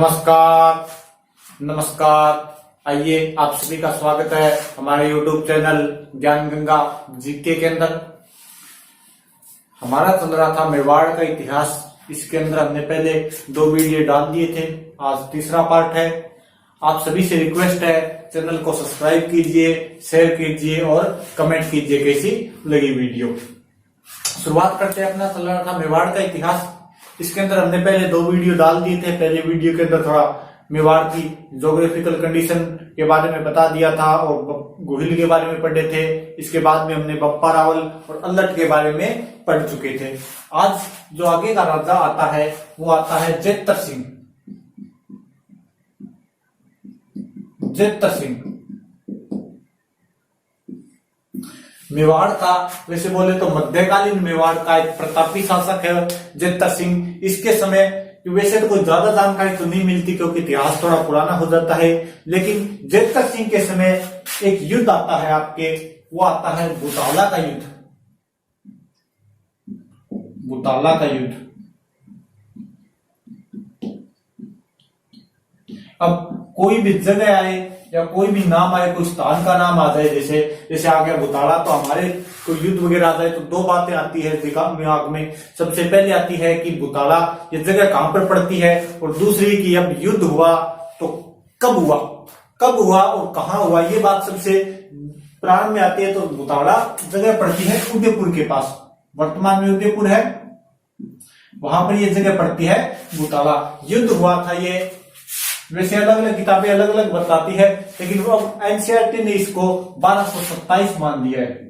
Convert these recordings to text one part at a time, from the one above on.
नमस्कार नमस्कार। आइए, आप सभी का स्वागत है हमारे YouTube चैनल ज्ञान गंगा जीके के अंदर। हमारा चल रहा था मेवाड़ का इतिहास। इसके अंदर हमने पहले 2 वीडियो डाल दिए थे, आज तीसरा पार्ट है। आप सभी से रिक्वेस्ट है, चैनल को सब्सक्राइब कीजिए, शेयर कीजिए और कमेंट कीजिए कैसी लगी वीडियो। शुरुआत करते हैं। अपना चल रहा था मेवाड़ का इतिहास। इसके अंदर हमने पहले 2 वीडियो डाल दिए थे। पहले वीडियो के अंदर थोड़ा मेवाड़ की ज्योग्राफिकल कंडीशन के बारे में बता दिया था और गोहिल के बारे में पढ़े थे। इसके बाद में हमने बप्पा रावल और अल्लट के बारे में पढ़ चुके थे। आज जो आगे का राजा आता है वो आता है जेतर सिंह। जेतर सिंह मेवाड़ का वैसे बोले तो मध्यकालीन मेवाड़ का एक प्रतापी शासक है जेतर सिंह। इसके समय वैसे तो कोई ज्यादा जानकारी तो नहीं मिलती क्योंकि इतिहास थोड़ा पुराना हो जाता है, लेकिन जेतर सिंह के समय एक युद्ध आता है आपके, वो आता है बुताला का युद्ध। बुताला का युद्ध। अब कोई भी जगह आए या कोई भी नाम आए, कोई स्थान का नाम आ जाए, जैसे आ गया बुताला, तो हमारे कोई युद्ध वगैरह आ जाए तो 2 बातें आती है दिमाग में। सबसे पहले आती है कि बुताला ये जगह कहां पर पड़ती है, और दूसरी कि अब युद्ध हुआ तो कब हुआ और कहां हुआ, ये बात सबसे प्रारंभ में आती है। तो बुताला जगह पड़ती है उदयपुर के पास, वर्तमान में उदयपुर है, वहां पर ये जगह पड़ती है बुताला। युद्ध हुआ था ये, वैसे अलग अलग किताबें अलग अलग बताती है, लेकिन वो एनसीईआरटी ने इसको 1227 मान लिया है।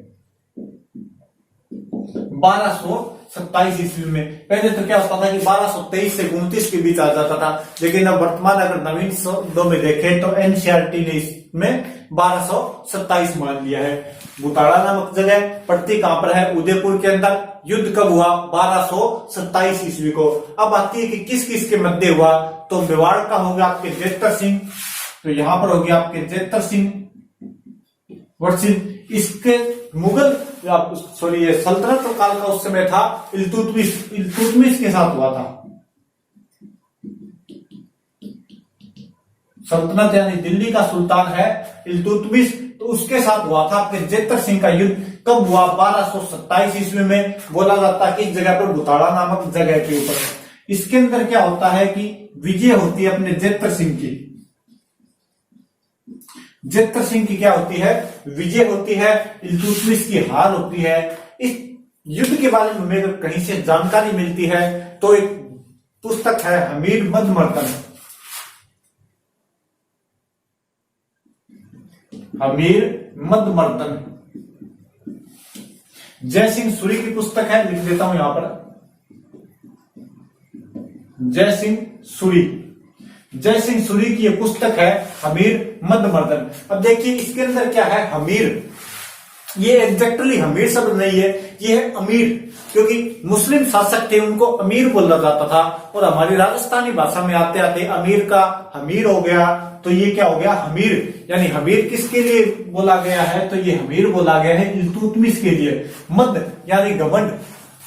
1227 ईस्वी में। पहले तो क्या होता था कि 1223 से 29 के बीच आ जाता था, लेकिन अब वर्तमान अगर नवीन शब्दों में देखें तो एनसीईआरटी ने इसमें 1227 मान लिया है। बुताड़ा नामक जगह पड़ती कहां पर है? उदयपुर के अंदर। युद्ध कब हुआ? 1227 ईस्वी को। अब आती है कि किस किस के मध्य हुआ, तो मेवाड़ का हो गया आपके जेतर सिंह, तो यहां पर हो गया आपके जेतर सिंह वर्सेस इसके मुगल ये सल्तनत काल का उस समय था इल्तुतमिश के साथ हुआ था। सल्तनत यानी दिल्ली का सुल्तान है इल्तुतमिश, तो उसके साथ हुआ था आपके जेतर सिंह का युद्ध। कब हुआ? 1227 ईस्वी में। बोला जाता है कि इस जगह पर बुताड़ा नामक जगह के ऊपर। इसके अंदर क्या होता है कि विजय होती है अपने जेतर सिंह की। जेतर सिंह की क्या होती है? विजय होती है। इल्तुतमिश की हार होती है। इस युद्ध के बारे में हमें कहीं से जानकारी मिलती है तो एक पुस्तक है हमीर मधमर्दन। हमीर मधमर्दन जयसिंह सूरी की पुस्तक है, लिख देता हूं यहां पर। जयसिंह सूरी की ये पुस्तक है हमीर मधमर्दन। अब देखिए इसके अंदर क्या है, हमीर, ये एग्जैक्टली हमीर शब्द नहीं है, ये है अमीर, क्योंकि मुस्लिम शासक थे उनको अमीर बोला जाता था, और हमारी राजस्थानी भाषा में आते आते अमीर का हमीर हो गया, तो ये क्या हो गया? हमीर। यानी हमीर किसके लिए बोला गया है? तो ये हमीर बोला गया है इल्तुतमिश के लिए। मद यानी घमंड,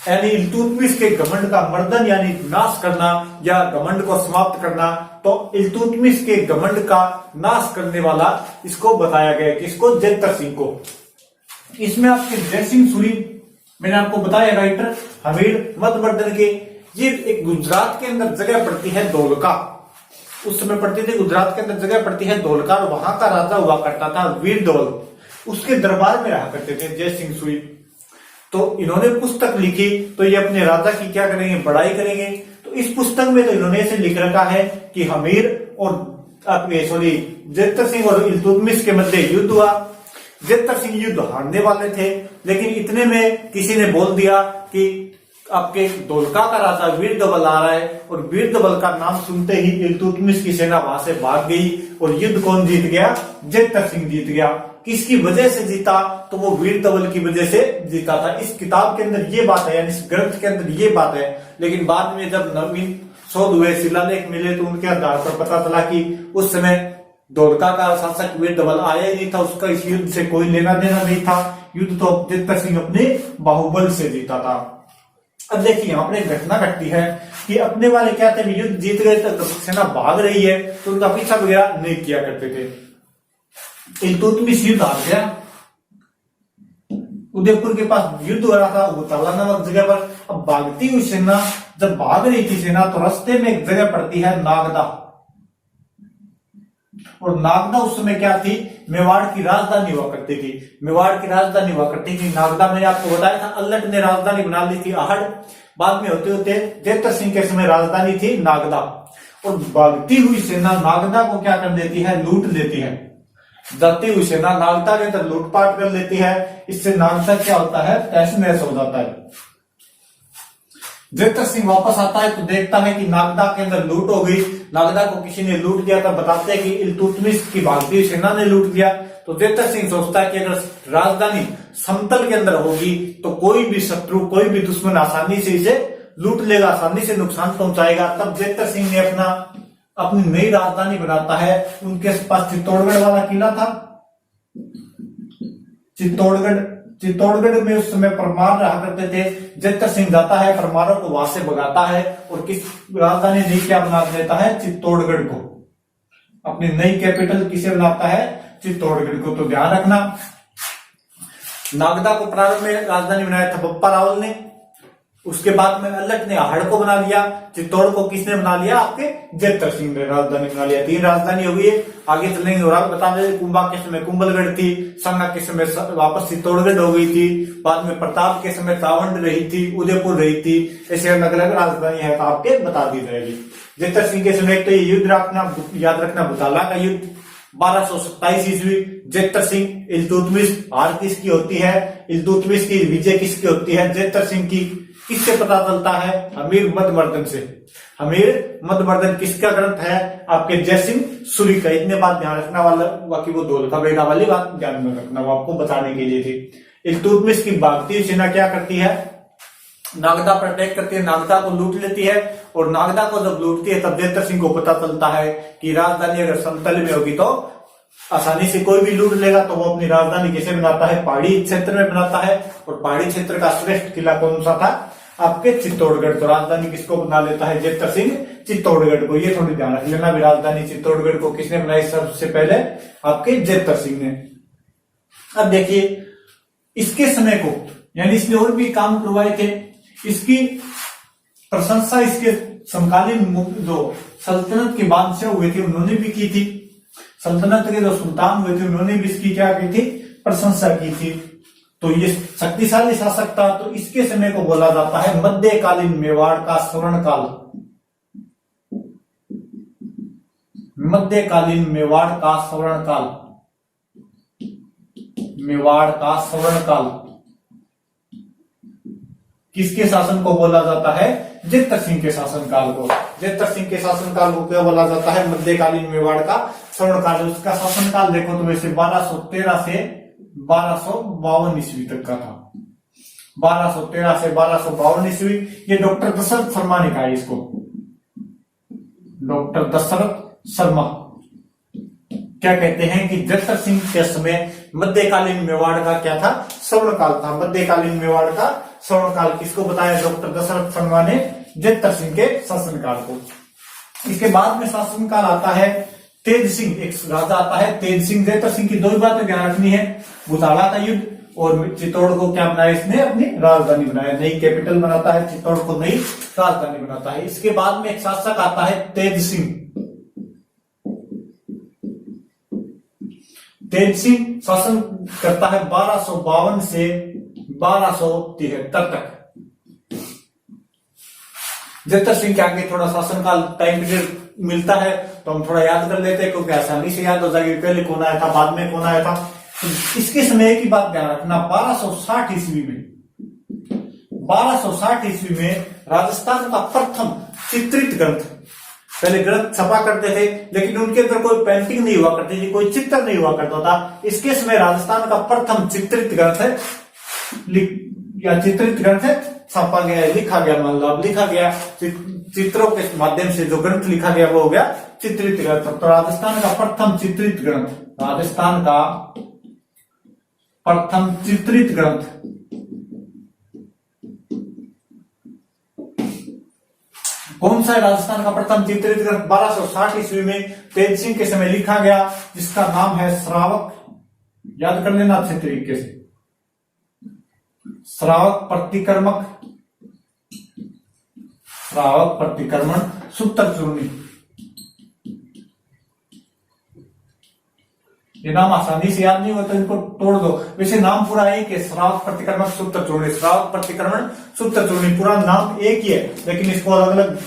यानी इल्तुतमिश के घमंड का मर्दन यानी नाश करना या घमंड को समाप्त करना, तो इल्तुतमिश के घमंड का नाश करने वाला इसको बताया गया, किसको? जेतर सिंह को। इसमें आपके जयसिंह सूरी, मैंने आपको बताया राइटर हमीर मधमर्दन के, ये एक गुजरात के अंदर जगह पड़ती है धोलका। उस समय पड़ती थी गुजरात के अंदर जगह पड़ती है धोलका, और वहां का राजा हुआ करता था वीर धवल, उसके दरबार में रहा करते थे जयसिंह सूरी। तो इन्होंने पुस्तक लिखी, तो ये अपने राजा की क्या करेंगे? बड़ाई करेंगे। तो इस पुस्तक में तो इन्होंने ऐसे लिख रखा है कि हमीर और जेतर सिंह और इल्तुतमिश के मध्य युद्ध हुआ। जेतर सिंह युद्ध हारने वाले थे, लेकिन इतने में किसी ने बोल दिया कि आपके धोलका का राजा वीर धवल आ रहा है, और वीर धवल का नाम सुनते ही इल्तुतमिश की सेना वहां से भाग गई, और युद्ध कौन जीत गया? जेतर सिंह जीत गया। किसकी वजह से जीता? तो वो वीर धवल की वजह से जीता था। इस किताब के अंदर ये बात है, यानी इस ग्रंथ के अंदर ये बात है, लेकिन बाद में जब नवीन शोध हुए, शिलालेख मिले, तो उनके आधार पर पता चला कि उस समय धोलका का शासक वीर धवल आया ही नहीं था, उसका इस युद्ध से कोई लेना देना नहीं था। युद्ध तो जेतर सिंह अपने बाहुबल से जीता था। अब देखिए यहाँ पर एक घटना घटती है कि अपने वाले क्या थे, युद्ध जीत गए तो सेना भाग रही है तो उनका पीछा वगैरह नहीं किया करते थे। इल्तुतमिश युद्ध हार गया, उदयपुर के पास युद्ध हो रहा था उताला नामक जगह पर। अब भागती हुई सेना जब भाग रही थी सेना, तो रास्ते में एक जगह पड़ती है नागदा, और नागदा उस समय क्या थी, मेवाड़ की राजधानी हुआ करती थी। मेवाड़ की राजधानी हुआ करती थी नागदा। मैंने आपको बताया था अल्लट ने राजधानी बना ली थी आहड़, बाद में होते होते जेतर सिंह के समय राजधानी थी नागदा। और भागती हुई सेना नागदा को क्या कर देती है, लूट लेती है। जाती हुई सेना नागदा के अंदर लूटपाट कर लेती है। इससे नागदा क्या होता है, तहस नहस हो जाता है। जेतर सिंह वापस आता है तो देखता है कि नागदा के अंदर लूट हो गई, नागदा को किसी ने लूट दिया। तब बताते हैं कि इल्तुतमिश की भागती हुई सेना ने लूट दिया। तो जेतर सिंह सोचता है कि अगर राजधानी समतल के अंदर होगी तो कोई भी शत्रु, कोई भी दुश्मन आसानी से इसे लूट लेगा, आसानी से नुकसान पहुंचाएगा। तब जेतर सिंह ने अपनी नई राजधानी बनाता है। उनके पास चित्तौड़गढ़ वाला किला था, चित्तौड़गढ़ में उस समय परमार रहा करते थे। जेतर सिंह जाता है, परमारों को वहां से भगाता है और किस राजधानी नई क्या बना देता है, चित्तौड़गढ़ को। अपनी नई कैपिटल किसे बनाता है, चित्तौड़गढ़ को। तो ध्यान रखना, नागदा को प्रारंभ में राजधानी बनाया था बप्पा रावल ने, उसके बाद में अल्लट ने आहड़ को बना लिया, चित्तौड़ को किसने बना लिया, आपके जेतर सिंह ने राजधानी बना लिया। 3 राजधानी हो गई है। आगे चलेंगे और बता दें, कुंभा के समय कुंभलगढ़ थी, संगा के समय वापस चित्तौड़गढ़ हो गई थी, बाद में प्रताप के समय तावंड रही थी, उदयपुर रही थी। ऐसे अलग अलग राजधानी है तो आपके बता दी जाएगी। जेतर सिंह के समय तो ये युद्ध याद रखना, बुताला का युद्ध 1227 ईस्वी। जेतर सिंह इल्तुतमिश, हार किसकी होती है, इल्तुतमिश की विजय किसकी होती है, जेतर सिंह की। किससे पता चलता है, हमीर मध्यवर्धन से। हमीर मध्यवर्धन किसका ग्रंथ है, आपके जयसिंह सूरी का। इतने बात ध्यान रखना वाला, बाकी वो धोलका बेटा वाली बात ध्यान में रखना, वो आपको बताने के लिए थी। इल्तुतमिश की भागती सेना क्या करती है, नागदा पर अटैक करती है, नागदा को लूट लेती है। और नागदा को जब लूटती है तब जेतर सिंह को पता चलता है कि राजधानी अगर समतल में होगी तो आसानी से कोई भी लूट लेगा। तो वो अपनी राजधानी कैसे बनाता है, पहाड़ी क्षेत्र में बनाता है। और पहाड़ी क्षेत्र का श्रेष्ठ किला कौन सा था, आपके चित्तौड़गढ़। तो राजधानी किसको बना लेता है, जेतर सिंह चित्तौड़गढ़ को। ये थोड़ी ध्यान रख लेना भी, राजधानी चित्तौड़गढ़ को किसने बनाई सबसे पहले, आपके जेतर सिंह ने। अब देखिए इसके समय को, यानी इसने और भी काम करवाए थे, इसकी प्रशंसा इसके समकालीन जो सल्तनत के बादशाह हुए थे उन्होंने भी की थी। सल्तनत के जो सुल्तान हुए थे उन्होंने भी इसकी क्या की थी, प्रशंसा की थी। तो ये शक्तिशाली शासक था। तो इसके समय को बोला जाता है मध्यकालीन मेवाड़ का स्वर्ण काल। मध्यकालीन मेवाड़ का स्वर्ण काल, मेवाड़ का स्वर्ण काल किसके शासन को बोला जाता है, जेतर सिंह के शासनकाल को। जेतर सिंह के शासनकाल को क्या बोला जाता है, मध्यकालीन मेवाड़ का स्वर्ण काल। उसका शासनकाल देखो तो वैसे 1213 से 1252 ईस्वी तक का था। 1213 से 1252 ईस्वी। ये डॉक्टर दशरथ शर्मा ने कहा इसको, डॉक्टर दशरथ शर्मा क्या कहते हैं कि जेतर सिंह के समय मध्यकालीन मेवाड़ का क्या था, स्वर्ण काल था। मध्यकालीन मेवाड़ का स्वर्ण काल किसको बताया, डॉक्टर दशरथ शर्मा ने जेतर सिंह के शासनकाल को। इसके बाद में शासनकाल आता है तेज सिंह, एक राजा आता है तेज सिंह। जेतर सिंह की 2 बातें ध्यान रखनी है, बुताला का युद्ध और चित्तौड़ को क्या बनाया इसने, अपनी राजधानी बनाया, नई कैपिटल बनाता है, चित्तौड़ को नई राजधानी बनाता है। इसके बाद में एक शासक आता है तेज सिंह। तेज सिंह शासन करता है 1252 से 1273 तक। जेतर सिंह के आगे थोड़ा शासनकाल टाइम पीरियड मिलता है तो हम थोड़ा याद कर लेते हैं क्योंकि आसानी से याद हो जाएगी, पहले कौन आया था, बाद में कौन आया था। तो इसके समय की बात ध्यान रखना, 1260 ईस्वी में, 1260 ईस्वी में राजस्थान का प्रथम चित्रित ग्रंथ, पहले ग्रंथ छपा करते थे लेकिन उनके अंदर कोई पेंटिंग नहीं हुआ करती थी, कोई चित्र नहीं हुआ करता था। इसके समय राजस्थान का प्रथम चित्रित ग्रंथ है या चित्रित ग्रंथ है छापा गया, लिखा गया, मान लो अब लिखा गया, चित्रों के माध्यम से जो ग्रंथ लिखा गया वो हो गया चित्रित ग्रंथ। तो राजस्थान का प्रथम चित्रित ग्रंथ, राजस्थान का प्रथम चित्रित ग्रंथ कौन सा राजस्थान का प्रथम चित्रित ग्रंथ 1260 ईस्वी में तेज सिंह के समय लिखा गया, जिसका नाम है श्रावक। याद कर लेना अच्छे तरीके से, श्रावक प्रतिक्रमक, श्रावक प्रतिक्रमण सूत्र चूर्णी। ये नाम आसानी से याद नहीं होता तो इनको तोड़ दो। वैसे नाम पूरा एक है, श्रावक प्रतिक्रमण सूत्र चूर्णी, श्रावक प्रतिक्रमण सूत्र चूर्णी, पूरा नाम एक ही है, लेकिन इसको अलग अलग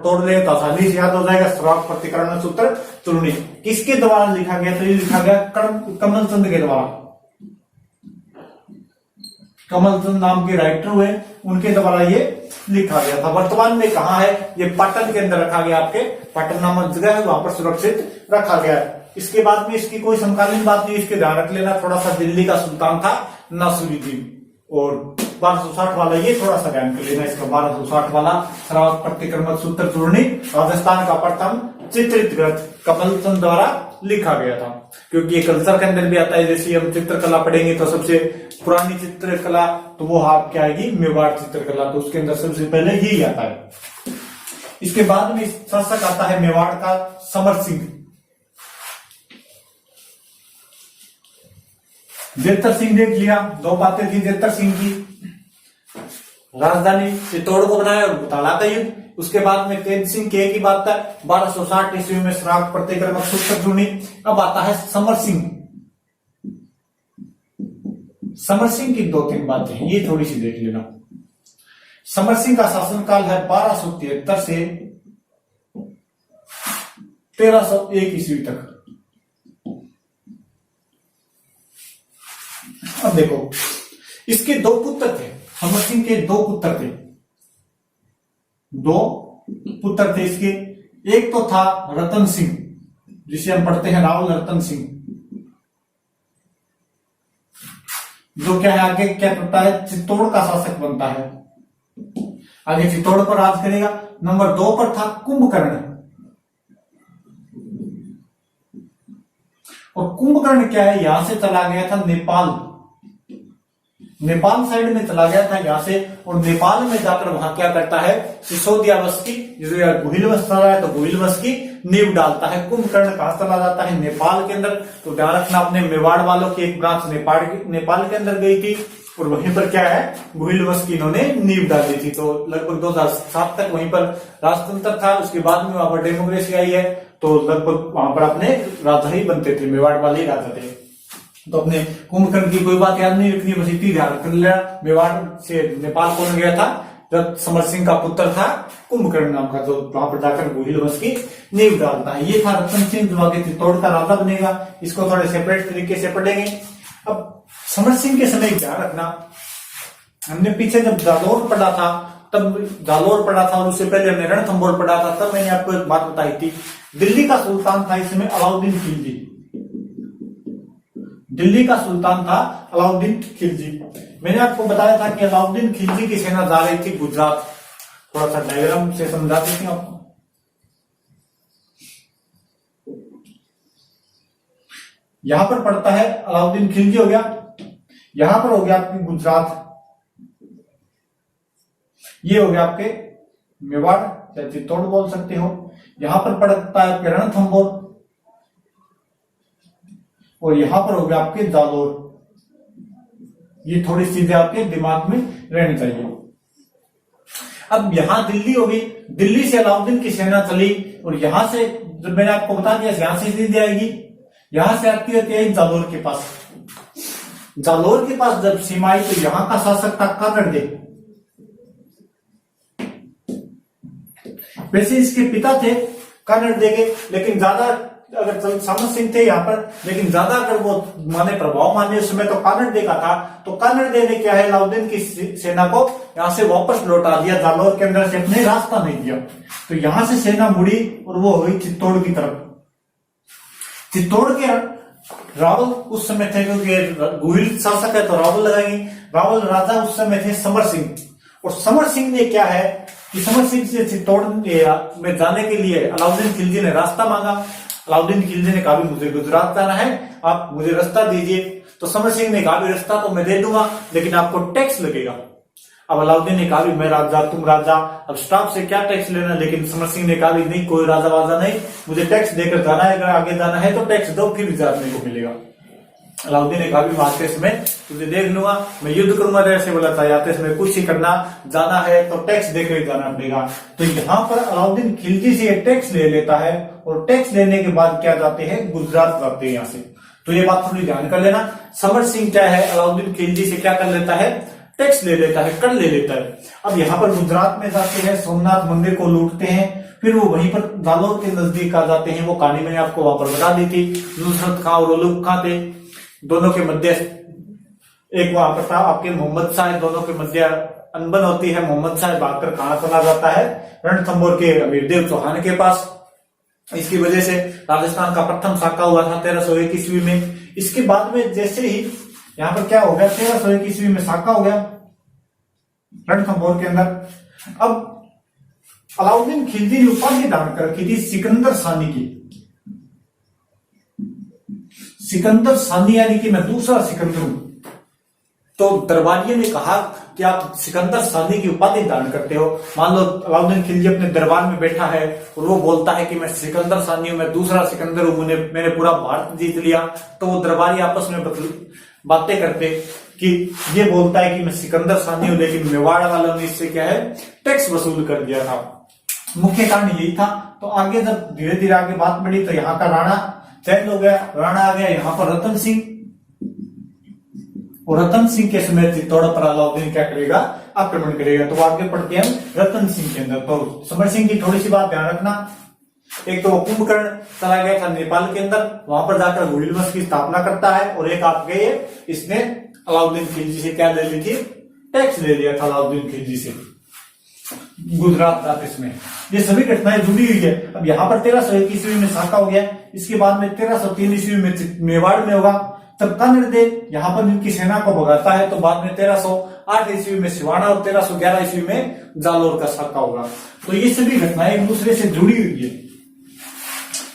तोड़ ले तो आसानी से याद हो जाएगा। श्रावक प्रतिक्रमण सूत्र चूर्णी किसके द्वारा लिखा गया? तो ये लिखा गया कमल चंद के द्वारा। कमल चंद नाम के राइटर हुए, उनके द्वारा ये लिखा गया था। वर्तमान में कहाँ है? ये पाटन के अंदर रखा गया, आपके पाटन नामक जगह है, वहां पर सुरक्षित रखा गया है। इसके बाद में इसकी कोई समकालीन बात नहीं, इसके ध्यान रख लेना। थोड़ा सा दिल्ली का सुल्तान था नासिरुद्दीन, और 1260 वाला ये थोड़ा सा ध्यान कर लेना इसका। 1260 वाला श्रावक प्रतिक्रमण सूत्र चूर्णी राजस्थान का प्रथम चित्रित ग्रंथ कमल चंद द्वारा लिखा गया था, क्योंकि ये कल्चर के अंदर भी आता है। जैसे हम चित्रकला पढ़ेंगे तो सबसे पुरानी चित्रकला तो वो हाथ क्या आएगी? मेवाड़ चित्रकला, तो उसके अंदर सबसे पहले यही आता है। इसके बाद में शासक आता है मेवाड़ का समर सिंह। जेतर सिंह देख लिया, दो बातें थी जेतर सिंह की, राजधानी चित्तौड़ को बनाया और बुताला का युद्ध। उसके बाद में तेज सिंह की एक ही बात है, 1260 ईस्वी में श्रावक प्रतिक्रमण सूत्र चूर्णी। अब आता है समर सिंह। समर सिंह की दो तीन बातें हैं, ये थोड़ी सी देख लेना। समर सिंह का शासनकाल है 1273 से 1301 ईस्वी तक। अब देखो, इसके दो पुत्र थे, समर सिंह के दो पुत्र थे, दो पुत्र थे इसके। एक तो था रतन सिंह, जिसे हम पढ़ते हैं रावल रतन सिंह, जो क्या है आगे क्या करता है? चित्तौड़ का शासक बनता है, आगे चित्तौड़ पर राज करेगा। नंबर 2 पर था कुंभकर्ण, और कुंभकर्ण क्या है? यहां से चला गया था नेपाल, नेपाल साइड में चला गया था यहां से, और नेपाल में जाकर वहां क्या करता है? सिसोदिया वंश की, जो यार गुहिल वंश चला है तो गुहिल वंश की नींव डालता है। कुंभकर्ण कहां चला जाता है? नेपाल के अंदर। तो ध्यान रखना, अपने मेवाड़ वालों की एक ब्रांच नेपाल के अंदर गई थी, और वहीं पर क्या है? गुहिल वंश की इन्होंने नींव डाली थी। तो लगभग 2007 तक वहीं पर राजतंत्र था। उसके बाद में वहां पर डेमोक्रेसी आई है, तो लगभग वहां पर अपने राजा ही बनते थे, मेवाड़ वाले ही राजा थे। तो अपने कुंभकर्ण की कोई बात याद नहीं रखनी, बस इतनी ध्यान रख लिया। मेवाड़ से नेपाल कौन गया था? जब समर सिंह का पुत्र था कुंभकर्ण नाम का, जो वहां पर जाकर गुहिल वंश की नींव डालता है। ये था रतन सिंह, जो आगे चित्तौड़ का राजा बनेगा। इसको थोड़े सेपरेट तरीके से पढ़ेंगे। अब समर सिंह के समय ध्यान रखना, हमने पीछे जब जालौर पढ़ा था, तब जालौर पढ़ा था, और उससे पहले हमने रणथंभौर पढ़ा था, तब मैंने आपको एक बात बताई थी। दिल्ली का सुल्तान था इस समय अलाउद्दीन खिलजी, दिल्ली का सुल्तान था अलाउद्दीन खिलजी। मैंने आपको बताया था कि अलाउद्दीन खिलजी की सेना जा रही थी गुजरात। थोड़ा सा डायग्राम से समझा देती हूं आपको। यहां पर पड़ता है अलाउद्दीन खिलजी हो गया, यहां पर हो गया आपकी गुजरात, ये हो गया आपके मेवाड़ या चित्तौड़ बोल सकते हो। यहां पर पड़ता है आपके रणथंभौर, और यहां पर हो गया आपके जालौर। ये थोड़ी चीजें आपके दिमाग में रहनी चाहिए। अब यहां दिल्ली होगी, दिल्ली से अलाउद्दीन की सेना चली, और यहां से जब मैंने आपको बता दिया यहां से सीधी आएगी, यहां से आती होती है जालौर के पास। जालौर के पास जब सीमा आई तो यहां का शासक था कानड़दे। वैसे इसके पिता थे कानड़दे के, लेकिन ज्यादा अगर समर सिंह थे यहाँ पर, लेकिन ज्यादा अगर वो माने प्रभाव माने उस समय तो कानड़दे का था। तो कानड़दे ने क्या है, अलाउद्दीन की सेना को यहाँ से वापस लौटा दिया, जालौर के अंदर से अपने रास्ता नहीं दिया। तो यहां से सेना मुड़ी और वो हुई चित्तौड़ की तरफ। चित्तौड़ के रावल उस समय थे, क्योंकि गुहिल शासक है तो रावल लगाएंगे। रावल राजा उस समय थे समर सिंह, और समर सिंह ने क्या है कि समर सिंह से चित्तौड़ में जाने के लिए अलाउद्दीन खिलजी ने रास्ता मांगा। अलाउद्दीन खिलजी ने कहा भी मुझे गुजरात जाना है, आप मुझे रास्ता दीजिए। तो समर सिंह ने कहा भी रास्ता तो मैं दे दूंगा, लेकिन आपको टैक्स लगेगा। अब अलाउद्दीन ने कहा भी मैं राजा, तुम राजा, अब स्टाफ से क्या टैक्स लेना, लेकिन समर सिंह ने कहा भी नहीं, कोई राजा वाजा नहीं, मुझे टैक्स देकर जाना है, अगर आगे जाना है तो टैक्स दो, फिर जाने को मिलेगा। अलाउद्दीन ने कहा भी आते समय तुझे देख लूंगा, मैं युद्ध करूंगा, ऐसे बोला था, आते समय कुछ ही करना, जाना है तो टैक्स देकर ही जाना पड़ेगा। तो यहाँ पर अलाउद्दीन खिलजी से टैक्स ले लेता है, और टैक्स लेने के बाद क्या जाते हैं, गुजरात जाते हैं यहाँ से। तो ये बात थोड़ी ध्यान कर लेना। समर सिंह क्या है, अलाउद्दीन खिलजी से क्या कर लेता है, टैक्स ले लेता है, कर ले लेता है। अब यहाँ पर गुजरात में जाते हैं, सोमनाथ मंदिर को लूटते हैं, फिर वो वहीं पर जालोर के नजदीक आ जाते हैं। वो कहानी मैंने आपको वहां पर बता दी थी। नुसरत खां और उलूग खां थे, दोनों के मध्य एक वहां पर था आपके मोहम्मद शाह, दोनों के मध्य अनबन होती है। मोहम्मद शाह भागकर कहां चला जाता है, रणथंभौर के अमीरदेव चौहान के पास। इसकी वजह से राजस्थान का प्रथम साका हुआ था 1301 ईस्वी में। इसके बाद में जैसे ही यहाँ पर क्या हो गया, 1301 ईस्वी में साका हो गया रणथंभौर के अंदर। अब अलाउद्दीन खिलजी ने उपाधि दान कर रखी थी सिकंदर सानी की। सिकंदर सानी यानी कि मैं दूसरा सिकंदर हूं। तो दरबारियों ने कहा कि आप सिकंदर सानी की उपाधि धारण करते हो। मान लो अलाउद्दीन खिलजी अपने दरबार में बैठा है और वो बोलता है कि मैं सिकंदर सानी हूं, मैं दूसरा सिकंदर हूं, मैंने पूरा भारत जीत लिया। तो वो दरबारी आपस में बातें करते कि ये बोलता है कि मैं सिकंदर सानी हूं, लेकिन मेवाड़ वालों ने इससे क्या है, टैक्स वसूल कर दिया था। मुख्य कारण यही था। तो आगे जब धीरे धीरे आगे बात बढ़ी तो यहाँ का राणा चेंज हो गया, राणा आ गया यहाँ पर रतन सिंह। और रतन सिंह के समय चित्तौड़ पर अलाउद्दीन क्या करेगा, आक्रमण करेगा। तो आगे पढ़ते हैं रतन सिंह के अंदर। तो समर सिंह की थोड़ी सी बात ध्यान रखना। एक तो कुंभकर्ण चला गया था नेपाल के अंदर, वहां पर जाकर हुइल वंश की स्थापना करता है। और एक आप गए, इसने अलाउद्दीन खिलजी से क्या ले ली थी, टैक्स ले लिया था अलाउद्दीन खिलजी से गुजरात रात इसमें। ये सभी घटनाएं जुड़ी हुई है। अब यहाँ पर 1301 ईस्वी में साका हो गया। इसके बाद में 1303 ईस्वी में मेवाड़ में होगा। तब कनरदेव यहाँ पर इनकी सेना को भगाता है। तो बाद में 1308 ईस्वी में सिवाना और 1311 ईस्वी में जालोर का साका होगा। तो ये सभी घटनाएं एक दूसरे से जुड़ी हुई है।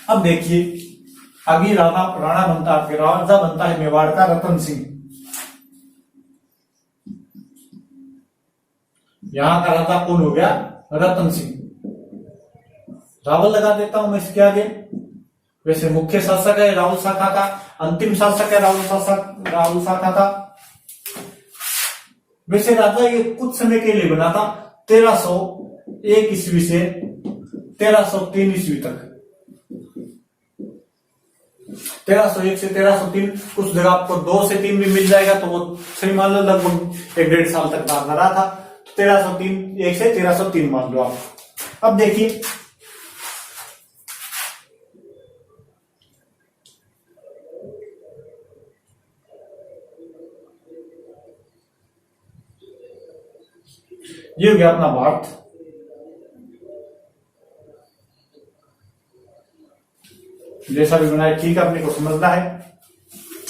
अब देखिए आगे राणा बनता है, राजा बनता है मेवाड़ का रतन सिंह। यहां का राजा कौन हो गया, रतन सिंह। रावल लगा देता हूं मैं इसके आगे। वैसे मुख्य शासक है राहुल शाखा का, अंतिम शासक है राहुल शाखा का। वैसे राजा ये कुछ समय के लिए बना था, 1301 ईस्वी से 1303 ईस्वी तक। 1301 से 1303 कुछ जगह आपको 2 से 3 भी मिल जाएगा, तो वो सही मान लो लगभग 1.5 साल तक राजा रहा था। 1303 1 से 1303 मान लो आप। अब देखिए ये हो गया अपना भारत। जैसा भी बनाया ठीक है, अपने को समझना है।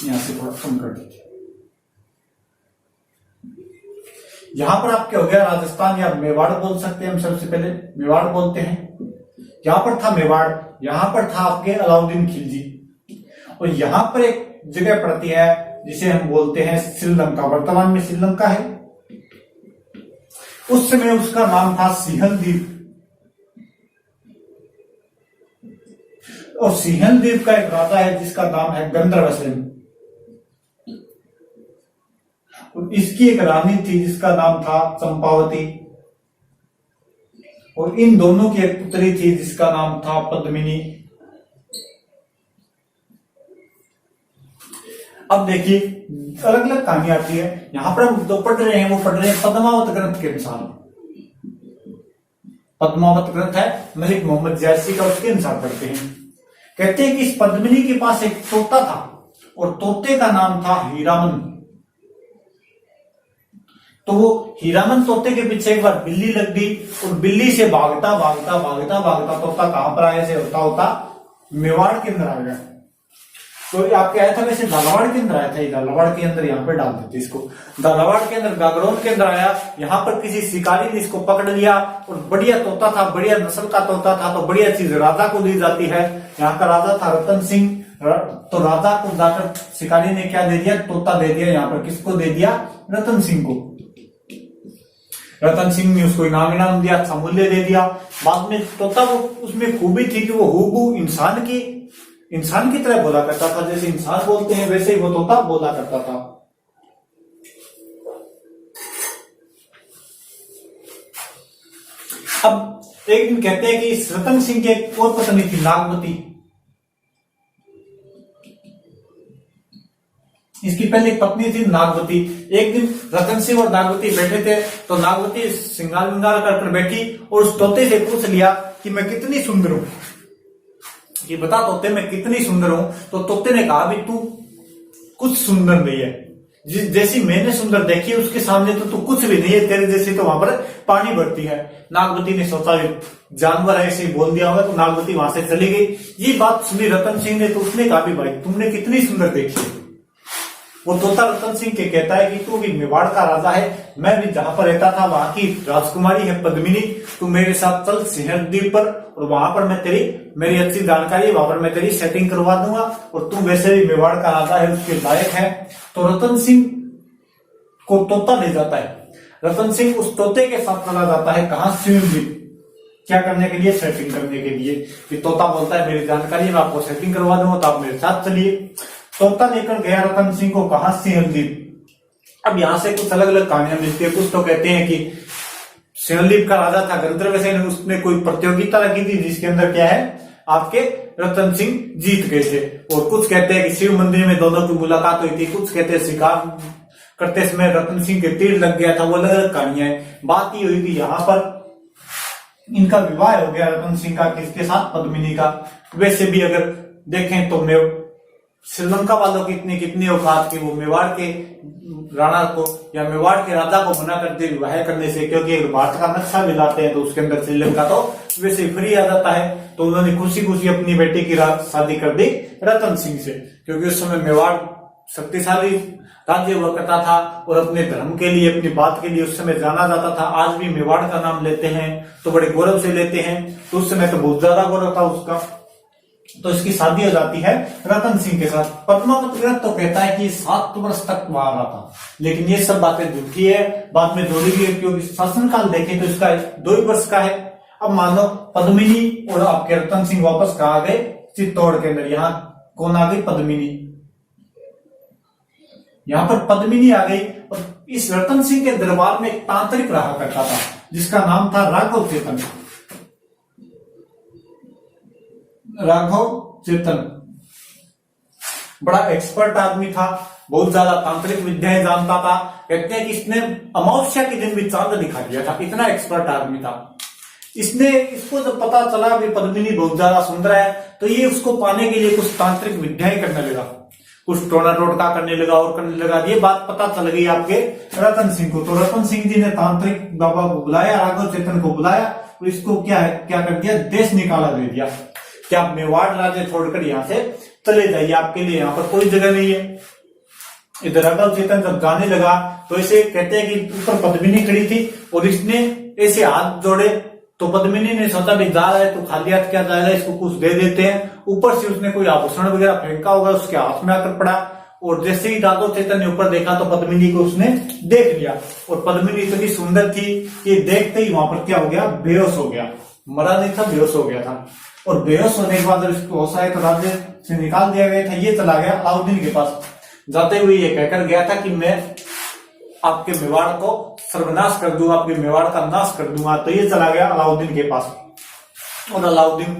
यहां से थोड़ा कम कर दीजिए। यहां पर आप क्या हो गया, राजस्थान या मेवाड़ बोल सकते हैं हम। सबसे पहले मेवाड़ बोलते हैं। यहां पर था मेवाड़, यहां पर था आपके अलाउद्दीन खिलजी। और यहां पर एक जगह पड़ती है जिसे हम बोलते हैं श्रीलंका। वर्तमान में श्रीलंका है। उस समय उसका नाम था सिंहल द्वीप। और सिंहल द्वीप का एक राजा है जिसका नाम है गंधर्वसेन। और इसकी एक रानी थी जिसका नाम था चंपावती। और इन दोनों की एक पुत्री थी जिसका नाम था पद्मिनी। अब देखिए अलग अलग कहानी आती है। यहां पर हम जो पढ़ रहे हैं वो पढ़ रहे हैं पद्मावत ग्रंथ के अनुसार। पद्मावत ग्रंथ है मलिक मोहम्मद जैसी का, उसके अनुसार पढ़ते हैं। कहते हैं कि इस पद्मिनी के पास एक तोता था और तोते का नाम था हीरामन। तो वो हीरामन तोते के पीछे एक बार बिल्ली लग गई और बिल्ली से भागता भागता भागता भागता तोता कहां पर आया, से होता होता मेवाड़ के अंदर आ गया। तो आपके आया था, वैसे झालावाड़ के अंदर आया था। झालावाड़ के अंदर यहाँ पे डाल देते इसको। झालावाड़ के अंदर गागरोन के अंदर आया। यहाँ पर किसी शिकारी ने इसको पकड़ लिया और बढ़िया तोता था, बढ़िया नस्ल का तोता था। तो बढ़िया चीज राजा को दी जाती है। यहाँ का राजा था रतन सिंह। तो राजा को जाकर शिकारी ने क्या दे दिया, तोता दे दिया। यहाँ पर किसको दे दिया, रतन सिंह को। रतन सिंह ने उसको इनाम दिया, अच्छा मूल्य दे दिया। बाद में तोता वो उसमें खूबी थी कि वो हूबहू इंसान की तरह बोला करता था, जैसे इंसान बोलते हैं वैसे ही वो तोता बोला करता था। अब एक दिन कहते हैं कि इस रतन सिंह की एक और पत्नी थी नागवती। इसकी पहले पत्नी थी नागवती। एक दिन रतन सिंह और नागवती बैठे थे, तो नागवती सिंगार विंगार कर बैठी और उस तोते से पूछ लिया कि मैं कितनी सुंदर हूं, कि बता तोते मैं कितनी सुंदर हूं। तो तोते ने कहा भी तू कुछ सुंदर नहीं है, जैसी मैंने सुंदर देखी है उसके सामने तो तू कुछ भी नहीं है, तेरे जैसी तो वहां पर पानी भरती है। नागवती ने सोचा जानवर है ऐसे ही बोल दिया होगा, तो नागवती वहां से चली गई। ये बात सुनी रतन सिंह ने, तो उसने कहा भी भाई तुमने कितनी सुंदर देखी। वो तोता रतन सिंह के कहता है कि तू भी मेवाड़ का राजा है, मैं भी जहां पर रहता था वहां की राजकुमारी है पद्मिनी, तू मेरे साथ चल सिंहल द्वीप पर, और वहां पर मेरी अच्छी जानकारी है, वहां पर मैं तेरी सेटिंग करवा दूंगा, और तू वैसे भी मेवाड़ का राजा है उसके लायक है। तो रतन सिंह को तोता ले जाता है। रतन सिंह उस तोते के साथ चला जाता है, कहां, सिंहल द्वीप। क्या करने के लिए? सेटिंग करने के लिए। कि तोता बोलता है मेरी जानकारी है, मैं आपको सेटिंग करवा दूंगा, तो आप मेरे साथ चलिए। तोता लेकर गया रतन सिंह को, कहा, सिंहल द्वीप। अब यहां से कुछ अलग अलग कहानियां मिलती है। कुछ तो कहते हैं कि सिंहल द्वीप का राजा था गंधर्वसेन, उसने कोई प्रतियोगिता रखी थी जिसके अंदर क्या है आपके रतन सिंह जीत गए थे। और कुछ कहते हैं कि शिव मंदिर में दोनों की मुलाकात हुई थी। कुछ कहते हैं शिकार करते समय रतन सिंह के तीर लग गया था। वो अलग अलग कहानियां है। बात ये हुई कि यहाँ पर इनका विवाह हो गया रतन सिंह का किसके साथ? पद्मिनी का। वैसे भी अगर देखें तो श्रीलंका वालों की इतनी कितनी औकात की वो मेवाड़ के राणा को या मेवाड़ के राजा को मना करते विवाह करने से, क्योंकि अगर भारत का नक्शा भी लाते हैं तो उसके अंदर श्रीलंका तो वैसे फ्री आ जाता है। तो उन्होंने खुशी खुशी अपनी बेटी की शादी कर दी रतन सिंह से, क्योंकि उस समय मेवाड़ शक्तिशाली राज्य हुआ करता था और अपने धर्म के लिए, अपनी बात के लिए उस समय जाना जाता था। आज भी मेवाड़ का नाम लेते हैं तो बड़े गौरव से लेते हैं, तो उस समय तो बहुत ज्यादा गौरव था उसका। तो इसकी शादी हो जाती है रतन सिंह के साथ। पद्मावत ग्रंथ तो कहता है कि 7 वर्ष तक वहां रहा था, लेकिन ये सब बातें झूठी है, बाद में जोड़ी गई, क्योंकि शासनकाल देखें तो इसका 2 वर्ष का है। अब मानो पद्मिनी और आपके रतन सिंह वापस कहा गए? चित्तौड़ के अंदर। यहाँ कौन आ गई? पद्मिनी। यहाँ पर पद्मिनी आ गई। और इस रतन सिंह के दरबार में एक तांत्रिक रहा करता था जिसका नाम था राघव चेतन। राघव चेतन बड़ा एक्सपर्ट आदमी था, बहुत ज्यादा तांत्रिक विद्याएं जानता था। कहते हैं कि इसने अमावस्या के दिन भी चांद दिखा दिया था, इतना एक्सपर्ट आदमी था। इसको जब पता चला कि पद्मिनी बहुत ज्यादा सुंदर है, तो ये उसको पाने के लिए कुछ तांत्रिक विद्याएं करने लगा, कुछ टोना टोटका करने लगा और करने लगा। ये बात पता चल गई आपके रतन सिंह को। तो रतन सिंह जी ने तांत्रिक बाबा को बुलाया, राघव चेतन को बुलाया, और इसको क्या कर दिया? देश निकाला दे दिया कि आप मेवाड़ राज्य छोड़कर यहाँ से चले जाइए, आपके लिए यहाँ पर कोई जगह नहीं है। इधर राघव चेतन जब जाने लगा तो ऐसे कहते हैं कि ऊपर पद्मिनी खड़ी थी और इसने ऐसे हाथ जोड़े, तो पद्मिनी ने सोचा भी जा रहा है तो खाली हाथ क्या जाएगा, इसको कुछ दे देते हैं। ऊपर से उसने कोई आभूषण वगैरह फेंका होगा, उसके हाथ में आकर पड़ा, और जैसे ही राघव चेतन ने ऊपर देखा तो पद्मिनी को उसने देख लिया। और पद्मिनी इतनी सुंदर थी कि देखते ही वहां पर क्या हो गया? बेहोश हो गया। मरा नहीं था, बेहोश हो गया था। और बेहोश होने के बाद जब इसको होश आया तो राज्य से निकाल दिया गया था। ये चला गया अलाउद्दीन के पास। जाते हुए ये कहकर गया था कि मैं आपके मेवाड़ को सर्वनाश कर दूंगा, आपके मेवाड़ का नाश कर दूंगा। तो ये चला गया अलाउद्दीन के पास और अलाउद्दीन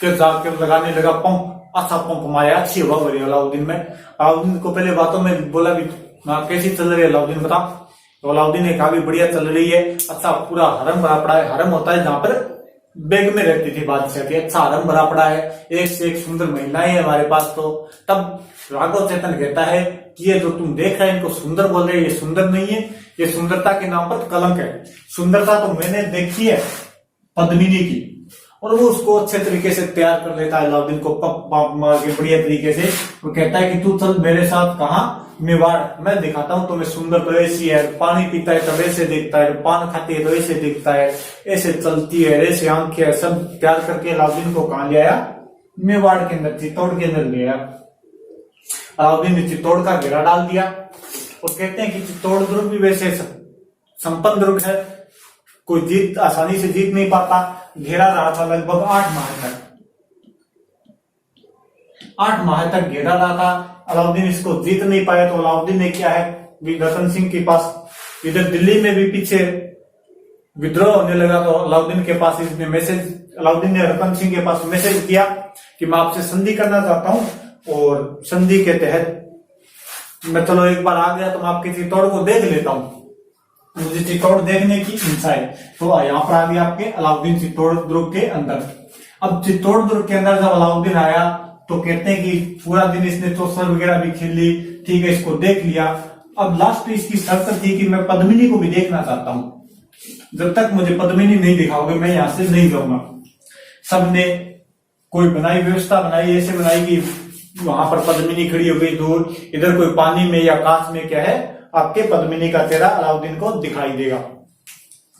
के जाके लगाने लगा पंप। अच्छा पंप माया, अच्छी हवा भरी अलाउद्दीन में। अलाउद्दीन को पहले बातों में बोला भी कैसी चल रही है अलाउद्दीन बता। तो अलाउद्दीन ने कहा भी बढ़िया चल रही है। अच्छा पूरा हरम भरा पड़ा है। हरम होता है जहां पर बेग में रहती थी बादशाह की। अच्छा हरम भरा पड़ा है, एक से एक सुंदर महिलाएं है हमारे पास। तो तब राघव चेतन कहता है कि ये जो तुम देख रहे हैं इनको सुंदर बोल रहे हैं, ये सुंदर नहीं है, ये सुंदरता के नाम पर कलंक है। सुंदरता तो मैंने देखी है पद्मिनी की। और वो उसको अच्छे तरीके से तैयार कर लेता है अलाउद्दीन को, पप मार के बढ़िया तरीके से। वो कहता है कि तू चल मेरे साथ, कहाँ? मेवाड़। मैं दिखाता हूँ तुम्हें सुंदर तो ऐसी है, पानी पीता है तब ऐसे दिखता है, पान खाती है तो ऐसे दिखता है, ऐसे चलती है, ऐसे आंखें, सब तैयार करके अलाउद्दीन को कहाँ ले आया? मेवाड़ के अंदर, चित्तौड़ के अंदर ले आया। अलाउद्दीन ने चित्तौड़ का घेरा डाल दिया और कहते हैं कि चित्तौड़ दुर्ग भी वैसे संपन्न दुर्ग है, कोई जीत आसानी से जीत नहीं पाता। घेरा रहा था लगभग 8 माह तक, 8 माह तक घेरा रहा था। अलाउद्दीन इसको जीत नहीं पाया तो अलाउद्दीन ने क्या है, रतन सिंह के पास, इधर दिल्ली में भी पीछे विद्रोह होने लगा तो अलाउद्दीन के पास इसने मैसेज, अलाउद्दीन ने रतन सिंह के पास मैसेज किया कि मैं आपसे संधि करना चाहता हूं और संधि के तहत मैं चलो एक बार आ गया तो मैं आपके चित्तौड़ को देख लेता हूं, मुझे चित्तौड़ देखने की इच्छा है। तो यहाँ पर आ गया आपके अलाउद्दीन चित्तौड़ दुर्ग के अंदर। अब चित्तौड़ दुर्ग के अंदर जब अलाउद्दीन आया तो कहते हैं कि पूरा दिन इसने चौसर वगैरह भी खेल ली, ठीक है, इसको देख लिया। अब लास्ट इसकी शर्त थी कि मैं पद्मिनी को भी देखना चाहता हूं, जब तक मुझे पद्मिनी नहीं दिखाओगे मैं यहां से नहीं जाऊंगा। सबने कोई बनाई व्यवस्था बनाई, ऐसे बनाई कि वहां पर पद्मिनी खड़ी हो गई दूर, इधर कोई पानी में या कांच में क्या है आपके पद्मिनी का चेहरा अलाउद्दीन को दिखाई देगा।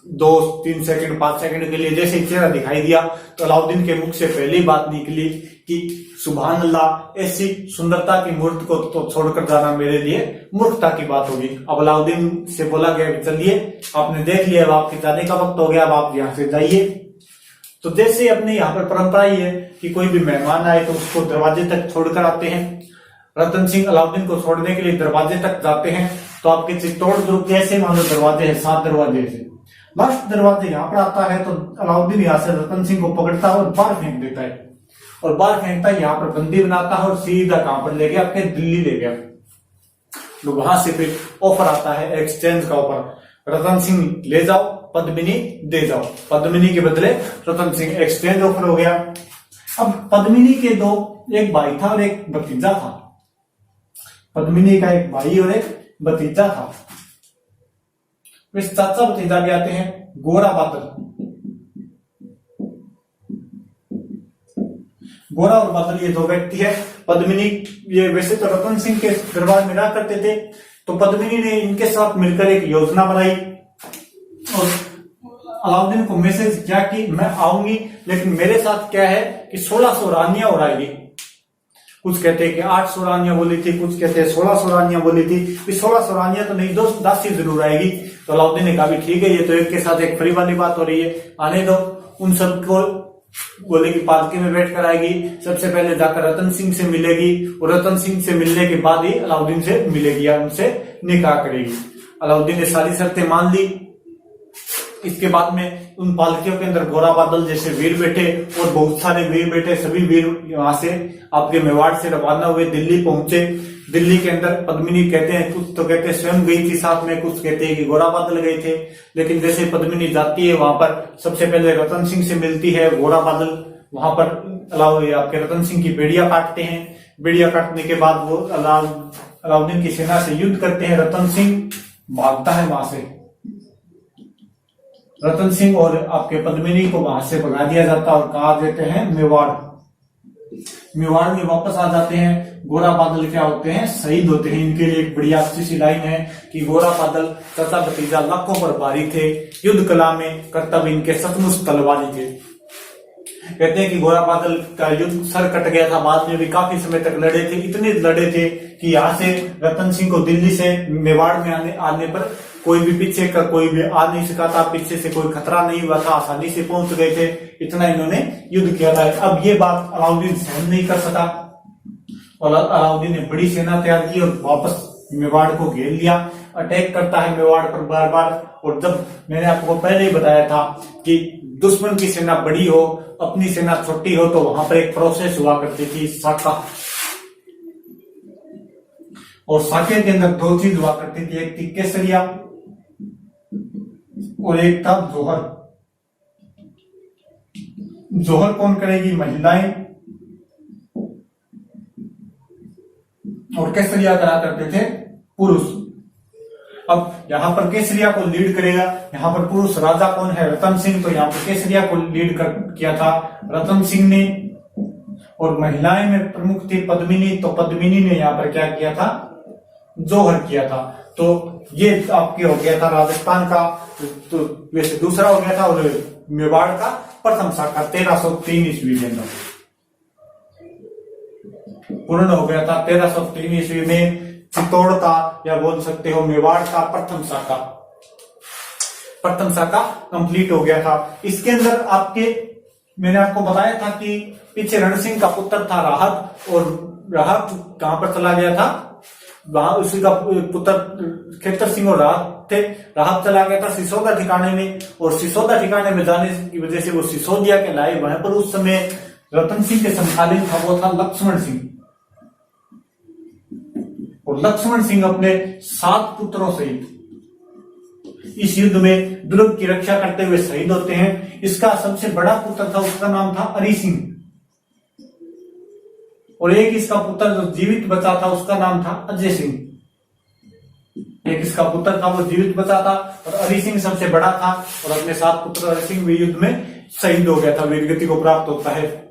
2-3 सेकंड 5 सेकंड के लिए जैसे चेहरा दिखाई दिया तो अलाउद्दीन के मुख से पहली बात निकली कि सुभान अल्लाह, ऐसी सुंदरता की मूर्ति को तो छोड़कर जाना मेरे लिए मूर्खता की बात होगी। अब अलाउद्दीन से बोला गया चलिए आपने देख लिया, अब आपके जाने का वक्त हो गया, अब आप यहाँ से जाइए। तो जैसे अपने यहाँ पर परंपरा ही है कि कोई भी मेहमान आए तो उसको दरवाजे तक छोड़कर आते हैं। रतन सिंह अलाउद्दीन को छोड़ने के लिए दरवाजे तक जाते हैं तो आपके चित्तौड़ दुर्ग जैसे मान लो दरवाजे हैं, 7 दरवाजे से, लास्ट दरवाजे यहाँ पर आता है तो अलाउद्दीन यहाँ से रतन सिंह को पकड़ता है और बाहर फेंक देता है, और बाहर फेंकता है, यहाँ पर बंदी बनाता है और सीधा कहां पर ले गया, आपके दिल्ली ले गया। तो वहां से फिर ऑफर आता है एक्सचेंज का ऑफर, रतन सिंह ले जाओ पद्मिनी दे जाओ, पद्मिनी के बदले रतन सिंह, एक्सचेंज ऑफर हो गया। अब पद्मिनी के दो, एक भाई था और एक भतीजा था, पद्मिनी का एक भाई और एक भतीजा था। इस चाचा भतीजा भी आते हैं, गोरा बादल, गोरा और बादल ये 2 व्यक्ति है। पद्मिनी ये वैसे तो रतन सिंह के दरबार में रहा करते थे, तो पद्मिनी ने इनके साथ मिलकर एक योजना बनाई और अलाउद्दीन को मैसेज किया कि मैं आऊंगी लेकिन मेरे साथ क्या है कि 1600 रानियां उड़ाएगी। कुछ कहते हैं कि 800 रानियां बोली थी, कुछ कहते हैं 1600 रानियां बोली थी। 1600 रानियां तो नहीं, 10 ही जरूर आएगी। तो अलाउद्दीन ने कहा भी ठीक है, ये तो एक के साथ एक फ्री वाली बात हो रही है, आने दो। उन सबको बोले कि पालकी में बैठकर आएगी, सबसे पहले जाकर रतन सिंह से मिलेगी और रतन सिंह से मिलने के बाद ही अलाउद्दीन से मिलेगी या उनसे निकाह करेगी। अलाउद्दीन ने सारी शर्तें मान ली। इसके बाद में उन पालकियों के अंदर गोरा बादल जैसे वीर बैठे और बहुत सारे वीर बैठे, सभी वीर वहां से आपके मेवाड़ से रवाना हुए, दिल्ली पहुंचे। दिल्ली के अंदर पद्मिनी कहते हैं, कुछ तो कहते हैं स्वयं गई थी साथ में, कुछ कहते हैं कि गोरा बादल गए थे। लेकिन जैसे पद्मिनी जाती है वहां पर सबसे पहले रतन सिंह से मिलती है गोरा बादल, वहां पर आपके रतन सिंह की बेड़िया काटते हैं। बेड़िया काटने के बाद वो अलाउद्दीन की सेना से युद्ध करते हैं। रतन सिंह भागता है वहां से, रतन सिंह और आपके पद्मिनी को वहां से भगा दिया जाता और कहा देते हैं मेवाड़। मेवाड़ में वापस आ जाते हैं। गोरा बादल क्या होते हैं, शहीद होते हैं। इनके लिए एक बढ़िया अच्छी सी लाइन है कि गोरा बादल चाचा भतीजा लाखों पर भारी थे, युद्ध कला में कर्तव्य इनके सचमुच तलवारी थे। कहते हैं कि गोरा बादल का युद्ध सर कट गया था, बाद में भी काफी समय तक लड़े थे, इतने लड़े थे कि यहाँ से रतन सिंह को दिल्ली से मेवाड़ में आने पर कोई भी पीछे का कोई भी आ नहीं सका था, पीछे से कोई खतरा नहीं हुआ था, आसानी से पहुंच गए थे, इतना इन्होंने युद्ध किया था। अब ये बात अलाउद्दीन सहन नहीं कर सका और अलाउद्दीन ने बड़ी सेना तैयार की और वापस मेवाड़ को घेर लिया। अटैक करता है मेवाड़ पर बार बार। और जब मैंने आपको पहले ही बताया था कि दुश्मन की सेना बड़ी हो, अपनी सेना छोटी हो, तो वहां पर एक प्रोसेस हुआ करती थी, साका। और साके के अंदर 2 चीज हुआ करती थी, एक थी केसरिया और एक था जोहर। जोहर कौन करेगी, महिलाएं, और केसरिया करा करते थे पुरुष। अब यहाँ पर केसरिया को लीड करेगा, यहाँ पर पुरुष राजा कौन है, रतन सिंह, तो यहाँ पर केसरिया को लीड किया था रतन सिंह ने। और महिलाएं में प्रमुख थी पद्मिनी, तो पद्मिनी ने यहाँ पर क्या किया था, जोहर किया था। तो ये आपके हो गया था राजस्थान का, तो वैसे दूसरा हो गया था, और मेवाड़ का प्रथम शाखा 1303 ईस्वी के अंदर पूर्ण हो गया था। 1303 ईस्वी में चित्तौड़ का, या बोल सकते हो मेवाड़ का प्रथम शाखा। प्रथम शाखा कंप्लीट हो गया था। इसके अंदर मैंने आपको बताया था कि पीछे रण सिंह का पुत्र था राहत, और राहत कहां पर चला गया था, वहां उसी का पुत्र खेतर सिंह और राहत थे। राहत चला गया था सिसोदा ठिकाने में, और सिसोदा ठिकाने में जाने की वजह से वो सिसोदिया के लाए। वहां पर उस समय रतन सिंह के समकालीन था वो था लक्ष्मण सिंह, और लक्ष्मण सिंह अपने 7 पुत्रों सहित इस युद्ध में दुर्ग की रक्षा करते हुए शहीद होते हैं। इसका सबसे बड़ा पुत्र था, उसका नाम था अरि सिंह, और एक इसका पुत्र जो जीवित बचा था उसका नाम था अजय सिंह। एक इसका पुत्र था वो जीवित बचा था, और अरि सिंह सबसे बड़ा था, और अपने 7 पुत्र अरि सिंह भी युद्ध में शहीद हो गया था, वीरगति को प्राप्त होता है।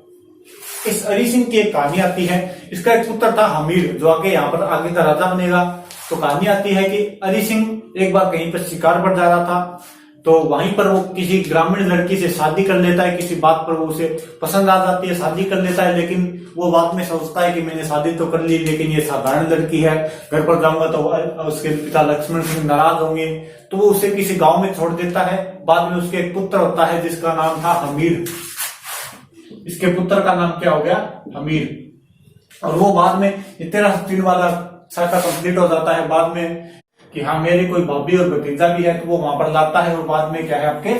इस अरि सिंह की एक कहानी आती है। इसका एक पुत्र था हमीर, जो आगे यहाँ पर आगे का राजा बनेगा। तो कहानी आती है कि अरि सिंह एक बार कहीं पर शिकार पर जा रहा था, तो वहीं पर वो किसी ग्रामीण लड़की से शादी कर लेता है। किसी बात पर वो उसे पसंद आ जाती है, शादी कर लेता है, लेकिन वो बाद में सोचता है कि मैंने शादी तो कर ली, लेकिन ये साधारण लड़की है, घर पर जाऊंगा तो उसके पिता लक्ष्मण सिंह नाराज होंगे, तो वो उसे किसी गांव में छोड़ देता है। बाद में उसके एक पुत्र होता है जिसका नाम था हमीर। इसके पुत्र का नाम क्या हो गया, हमीर। और वो बाद में 1303 वाला शाखा कंप्लीट हो जाता है बाद में कि हाँ मेरी कोई भाभी और भतीजा भी है, तो वो वहां पर लाता है, और बाद में क्या है आपके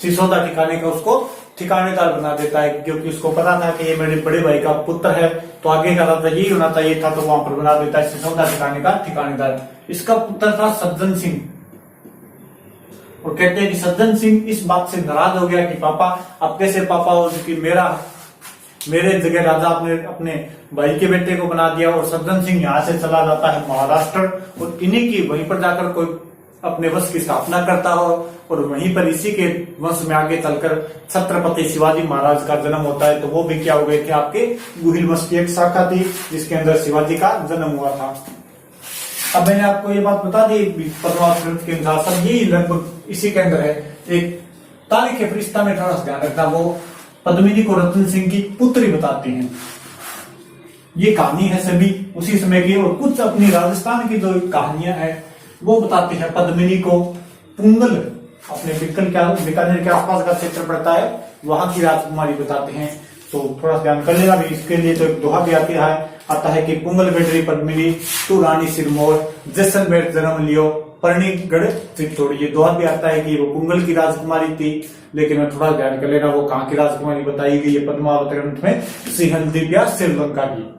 सिसोदा ठिकाने का उसको ठिकानेदार बना देता है, क्योंकि उसको पता था कि ये मेरे बड़े भाई का पुत्र है, तो आगे का राजा यही होना चाहिए था, तो वहां पर बना देता है सिसोदा ठिकाने का ठिकानेदार। इसका पुत्र था सज्जन सिंह, और कहते हैं कि सज्जन सिंह इस बात से नाराज हो गया कि पापा अब कैसे पापा हो, कि मेरे जगह राजा आपने अपने भाई के बेटे को बना दिया। और सज्जन सिंह यहाँ से चला जाता है महाराष्ट्र, और इन्हीं की वहीं पर जाकर कोई अपने वंश की स्थापना करता हो, और वहीं पर इसी के वंश में आगे चलकर छत्रपति शिवाजी महाराज का जन्म होता है। तो वो भी क्या हो गए थे, आपके गुहिल वंश की एक शाखा थी जिसके अंदर शिवाजी का जन्म हुआ था। अब मैंने आपको ये बात बता दी पद्मावत ग्रंथ के अनुसार, सब यही लगभग इसी के अंदर है। एक तारीख के फरिश्ता में थोड़ा सा ध्यान रखना, वो पद्मिनी को रतन सिंह की पुत्री बताते हैं। ये कहानी है सभी उसी समय की, और कुछ अपनी राजस्थान की जो कहानियां हैं वो बताते हैं। पद्मिनी को पुंगल, अपने बीकानेर के आसपास का क्षेत्र पड़ता है, वहां की राजकुमारी बताते हैं। तो थोड़ा ध्यान कर लेना भी, इसके लिए तो एक दोहा भी आता है कि पुंगल बेटरी पद्मिनी तू रानी सिरमौर, जैसलमेर जन्म लियो पर्णिगढ़ चित्तौड़। ये दोहा भी आता है कि वो पुंगल की राजकुमारी थी, लेकिन थोड़ा ध्यान कर लेना वो कहां की राजकुमारी बताई गई है पद्मावत ग्रंथ में, सिंहलदीप या श्रीलंका की।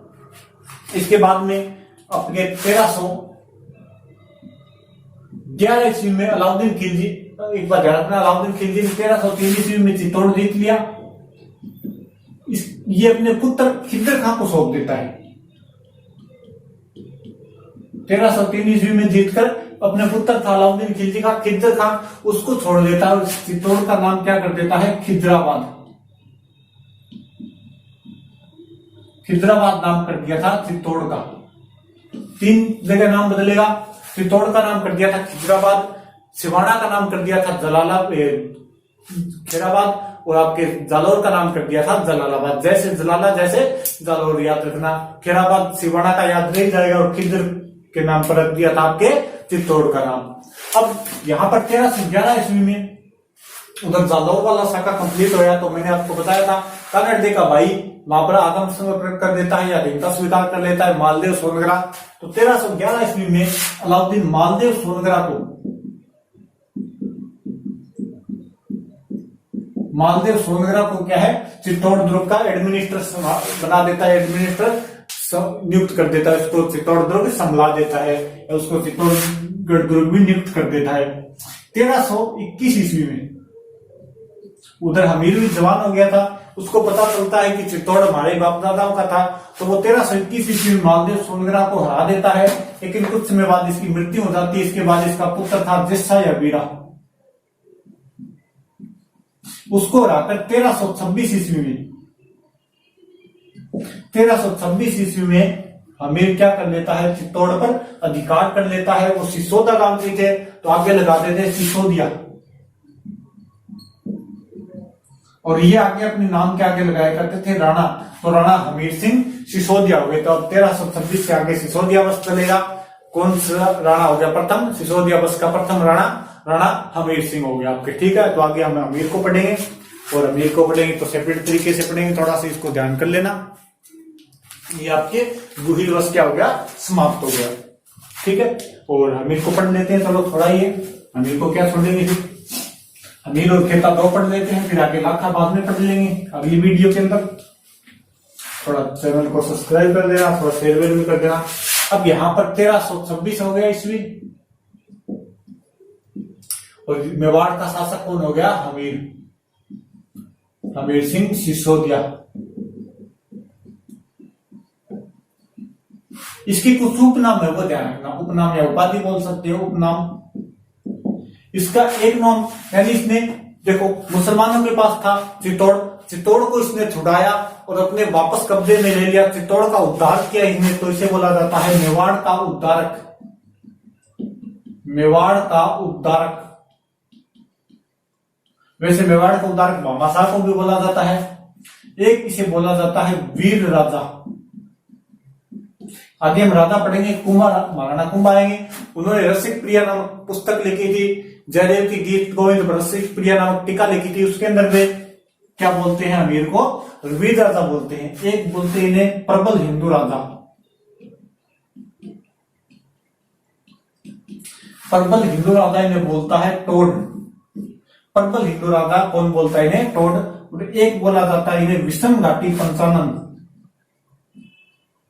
इसके बाद में अपने 1311 ईस्वी में अलाउद्दीन खिलजी, एक बार ध्यान रखना, अलाउद्दीन खिलजी ने 1303 ईस्वी में चित्तौड़ जीत लिया। ये अपने पुत्र खिज्जर खां को सौंप देता है। 1303 ईस्वी में जीतकर अपने पुत्र था अलाउद्दीन खिलजी का, खिज्जर खां, उसको छोड़ देता है, और चित्तौड़ का नाम क्या कर देता है, खिजराबाद। खिजराबाद नाम कर दिया था चित्तौड़ का। 3 जगह नाम बदलेगा, चित्तौड़ का नाम कर दिया था खिजराबाद, सिवाना का नाम कर दिया था खैराबाद, और आपके जालौर का नाम कर दिया था जलालाबाद। जैसे जलाला जैसे जालौर, याद रखना। खैराबाद सिवाना का याद नहीं जाएगा, और खिज्जर के नाम पर रख दिया था आपके चित्तौड़ का नाम। अब यहाँ पर 1311 ईस्वी में उधर जालौर वाला शाखा कंप्लीट हो गया। तो मैंने आपको बताया था कानड़दे का भाई वहां पर आगम समर्पण कर देता है या देवता स्वीकार कर लेता है, मालदेव सोनगरा। तो 1311 ईस्वी में अलाउद्दीन मालदेव सोनगरा को क्या है, चित्तौड़ दुर्ग का एडमिनिस्ट्रेटर बना देता है, एडमिनिस्ट्रेटर नियुक्त कर देता है, उसको चित्तौड़ दुर्ग संभला देता है, उसको चित्तौड़गढ़ दुर्ग भी नियुक्त कर देता है। 1321 ईस्वी में उधर हमीर भी जवान हो गया था, उसको पता चलता है कि चित्तौड़ हमारे बाप दादाओं का था, तो वो 1321 ईस्वी में मालदेव सोनगरा को हरा देता है। लेकिन कुछ समय बाद इसकी मृत्यु हो जाती है। इसके बाद इसका पुत्र था जिस्सा या बीरा, उसको हराकर 1326 ईस्वी में हमीर क्या कर लेता है, चित्तौड़ पर अधिकार कर लेता है। वो सिसोदा गांव के थे, तो आगे लगा देते सिसोदिया, और ये आगे अपने नाम के आगे लगाया करते थे राणा। तो राणा हमीर सिंह सिसोदिया हो गए। तो अब 1326 से आगे सिसोदिया वंश चलेगा। कौन सा राणा हो गया प्रथम, सिसोदिया वंश का प्रथम राणा राणा हमीर सिंह हो गया आपके। ठीक है, तो आगे हम अमीर को पढ़ेंगे, और अमीर को पढ़ेंगे तो सेपरेट तरीके से पढ़ेंगे, थोड़ा सा इसको ध्यान कर लेना। ये आपके गुहिल वंश क्या हो गया, समाप्त हो गया। ठीक है, और अमीर को पढ़ लेते हैं। चलो थोड़ा ही है, अमीर को क्या छोड़ेंगे, फिर अमीर और खेता दो पढ़ लेते हैं, फिर आगे लाखा बाद में पढ़ लेंगे अगली वीडियो के अंदर। थोड़ा चैनल को सब्सक्राइब कर देना, थोड़ा शेयर भी कर देना। अब यहाँ पर 1326 हो गया ईस्वी, और मेवाड़ का शासक कौन हो गया, हमीर सिंह सिसोदिया। इसकी कुछ उपनाम है वो ध्यान रखना, उपनाम या उपाधि बोल सकते हो, उपनाम। इसका एक नाम, यानी इसने देखो मुसलमानों के पास था चित्तौड़, चित्तौड़ को इसने छुड़ाया और अपने वापस कब्जे में ले लिया, चित्तौड़ का उद्धार किया इसने, तो इसे बोला जाता है मेवाड़ का उद्धारक। मेवाड़ का उद्धारक। वैसे मेवाड़ का उद्धारक भामाशाह को भी बोला जाता है। एक इसे बोला जाता है वीर राजा। आगे हम राजा पढ़ेंगे, महाराणा कुंभा आएंगे। उन्होंने रसिक प्रिया नामक पुस्तक लिखी थी, जयदेव की गीत गोविंद पर रसिक प्रिया नामक टीका लिखी थी। उसके अंदर वे क्या बोलते हैं, अमीर को वीर राजा बोलते हैं। एक बोलते हैं इन्हें प्रबल हिंदू राजा। प्रबल हिंदू राजा इन्हें बोलता है टोड। प्रबल हिंदू राजा कौन बोलता है इन्हें, टोड। एक बोला जाता है इन्हें विषम घाटी पंचानन।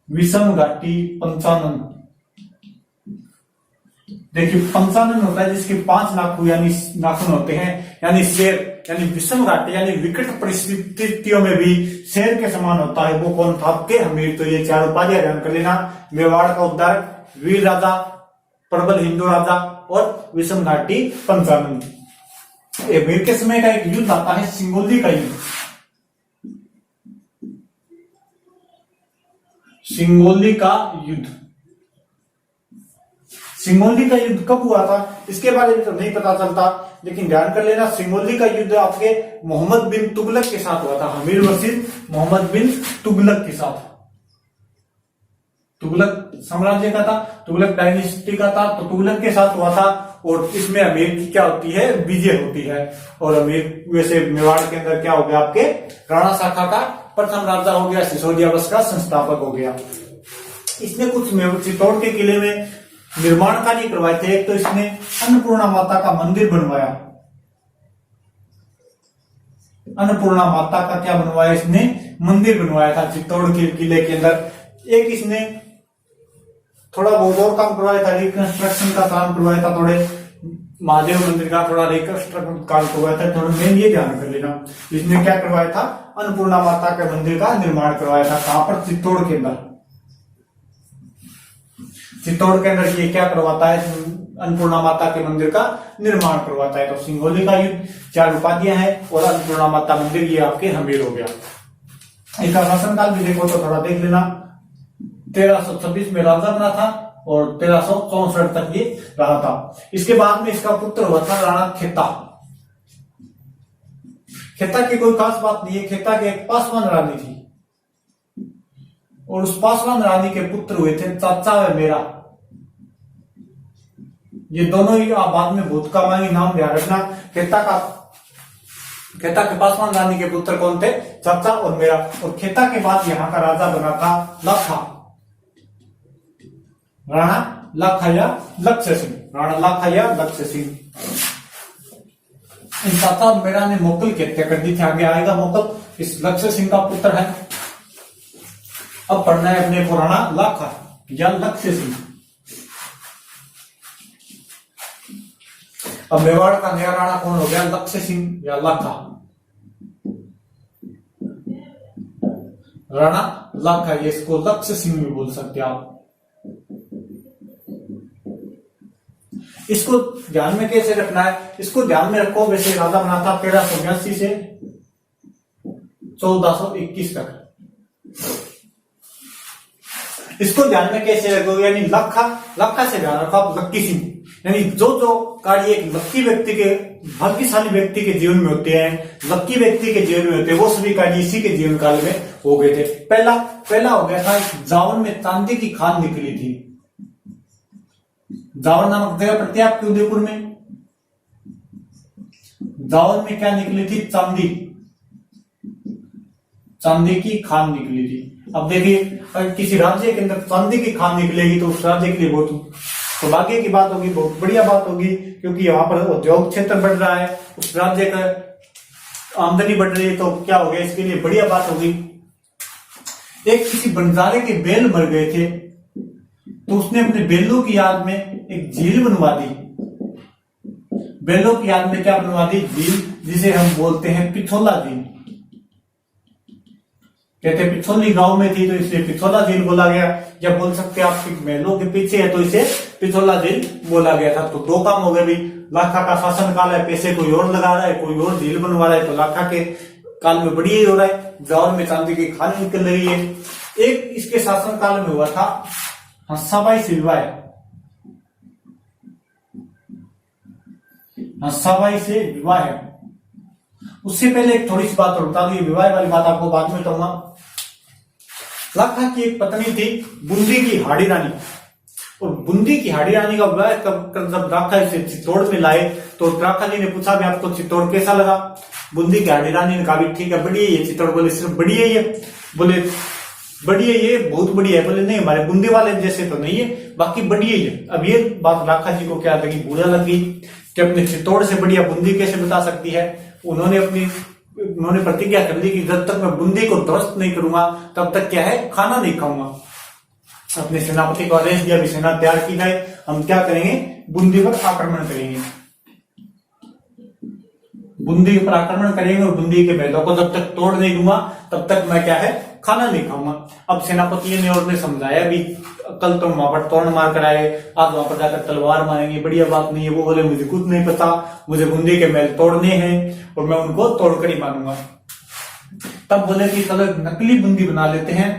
विषम घाटी पंचानन। देखिए पंचानन होता है जिसके 5 नाखून यानी नाखून होते हैं, यानी शेर, यानी विषम घाटी यानी विकट परिस्थितियों में भी शेर के समान होता है, वो कौन था, के हमीर। तो ये 4 उपाधियां ध्यान कर लेना, मेवाड़ का उद्धारक, वीर राजा, प्रबल हिंदू राजा और विषम घाटी पंचानन। अमीर के समय का एक युद्ध आता है सिंगोली का युद्ध। सिंगोली का युद्ध। सिंगोली का युद्ध कब हुआ था इसके बारे में तो नहीं पता चलता, लेकिन ध्यान कर लेना सिंगोली का युद्ध आपके मोहम्मद बिन तुगलक के साथ हुआ था। हमीर वर्सेस मोहम्मद बिन तुगलक के साथ। तुगलक साम्राज्य का था, तुगलक डायनेस्टी का था, तो तुगलक के साथ हुआ था। और इसमें अमीर की क्या होती है, विजय होती है। और अमीर वैसे मेवाड़ के अंदर क्या हो गया, आपके राणा शाखा का प्रथम राजा हो गया, सिसोदिया वंश का संस्थापक हो गया। इसने कुछ चित्तौड़ के किले में निर्माण कार्य करवाए थे। एक तो इसने अन्नपूर्णा माता का मंदिर बनवाया। अन्नपूर्णा माता का क्या बनवाया, इसने मंदिर बनवाया था चित्तौड़ के किले के अंदर। एक इसने थोड़ा बहुत और काम करवाया था, रिकंस्ट्रक्शन का काम करवाया था, थोड़े महादेव मंदिर का थोड़ा रिकंस्ट्रक्शन काम करवाया था। थोड़ा मेन ये ध्यान कर लेना, इसने क्या करवाया था, अन्नपूर्णा माता के मंदिर का निर्माण करवाया था। कहां पर, चित्तौड़ के अंदर। चित्तौड़ के अंदर ये क्या करवाता है, अन्नपूर्णा माता के मंदिर का निर्माण करवाता है। तो सिंगोली का युद्ध, 4 उपाधियां हैं, और अन्नपूर्णा माता मंदिर ये आपके हमीर हो गया। इसका शासनकाल भी देखो तो थोड़ा देख लेना। 1326 में राजा बना था और 1364 तक ये रहा था। इसके बाद में इसका पुत्र हुआ था राणा खेता। खेता की कोई खास बात नहीं है, खेता के एक पासवान रानी थी, और उस पासवान रानी के पुत्र हुए थे चाचा व मेरा। ये दोनों ही आप बाद में भूत का मांगी, नाम ध्यान रखना। खेता के पासवान रानी के पुत्र कौन थे, चाचा और मेरा। और खेता के बाद यहाँ का राजा बना था लाखा, राणा लाखा या लक्ष्य सिंह। राणा लाखा या लक्ष्य सिंह। इन चाचा और मेरा ने मोकल की हत्या कर दी थी, आगे आएगा मोकल। इस लक्ष्य सिंह का पुत्र है। अब पढ़ना है अपने को राणा लाखा या लक्ष्य सिंह। अब मेवाड़ का नया राणा कौन हो गया, लक्ष्य सिंह या लाखा। राणा लाखा, ये इसको लक्ष्य सिंह भी बोल सकते आप। इसको ध्यान में कैसे रखना है, इसको ध्यान में रखो। वैसे राजा बना था 1382 से 1421 तक। इसको ध्यान में कैसे रखोगे, यानी लाखा से ध्यान रखो आप, लक्की सिंह। यानी जो कार्य एक लक्की व्यक्ति के, भाग्यशाली व्यक्ति के जीवन में होते हैं, लक्की व्यक्ति के जीवन में होते हैं, वो सभी कार्य इसी के जीवन काल में हो गए थे। पहला हो गया था, जावन में चांदी की खान निकली थी। जावन नामक जगह पड़ती है आपके उदयपुर में। जावल में क्या निकली थी? चांदी, चांदी की खान निकली थी। अब देखिए अगर किसी राज्य के अंदर चांदी की खान निकलेगी तो उस राज्य के लिए बहुत सौभाग्य की बात होगी, बहुत बढ़िया बात होगी, क्योंकि वहां पर उद्योग क्षेत्र बढ़ रहा है, उस राज्य का आमदनी बढ़ रही है, तो क्या हो गया, इसके लिए बढ़िया बात होगी। एक किसी बंजारे के बैल मर गए थे, तो उसने अपने बैलों की याद में एक झील बनवा दी। बैलों की याद में क्या बनवा दी? झील, जिसे हम बोलते हैं पिछोला झील। कहते हैं पिछोली गांव में थी तो इसलिए पिछोला झील बोला गया, या बोल सकते हैं आपके महलों के पीछे है तो इसे पिछोला झील बोला गया था। तो दो काम हो गए भी, लाखा का शासन काल है, पैसे कोई और लगा रहा है, कोई और झील बनवा रहा है, तो लाखा के काल में बढ़िया ही हो रहा है, जावर में चांदी की खान निकल रही है। एक इसके शासन काल में हुआ था हंसाबाई से विवाह, हंसाबाई से विवाह है। उससे पहले एक थोड़ी सी बात और बता दूं, ये विवाह वाली बात आपको बाद में बताऊंगा। लाखा की एक पत्नी थी बूंदी की हाड़ी रानी, और बूंदी की हाड़ी रानी का विवाह जब लाखा इसे चित्तौड़ में लाए तो लाखा जी ने पूछा भी आपको चित्तौड़ कैसा लगा? बूंदी की हाड़ी रानी ने कहा भी ठीक है, बढ़िया ये चित्तौड़। बोले सिर्फ बढ़िया ही है? बोले बढ़िया ये बहुत बढ़िया है। बोले नहीं, हमारे बूंदी वाले जैसे तो नहीं है, बाकी बढ़िया ही है। अब ये बात लाखा जी को क्या लगी? बुरा लगी कि अपने चित्तौड़ से बढ़िया बूंदी कैसे बता सकती है। उन्होंने प्रतिज्ञा कर ली कि जब तक मैं बूंदी को ध्वस्त नहीं करूंगा तब तक क्या है, खाना नहीं खाऊंगा। अपने सेनापति को आदेश दिया भी सेना तैयार की जाए, हम क्या करेंगे, बूंदी पर आक्रमण करेंगे, बूंदी पर आक्रमण करेंगे और बूंदी के महलों को जब तक तोड़ नहीं दूंगा तब तक मैं क्या है, खाना नहीं खाऊंगा। अब सेनापति ने और ने समझाया भी, कल तुम वहां पर तोड़ मार कर आए, आज वहां पर जाकर तलवार मारेंगे, बढ़िया बात नहीं है। वो बोले मुझे कुछ नहीं पता, मुझे बूंदी के महल तोड़ने हैं और मैं उनको तोड़कर ही मानूंगा। तब बोले कि चलो नकली बूंदी बना लेते हैं।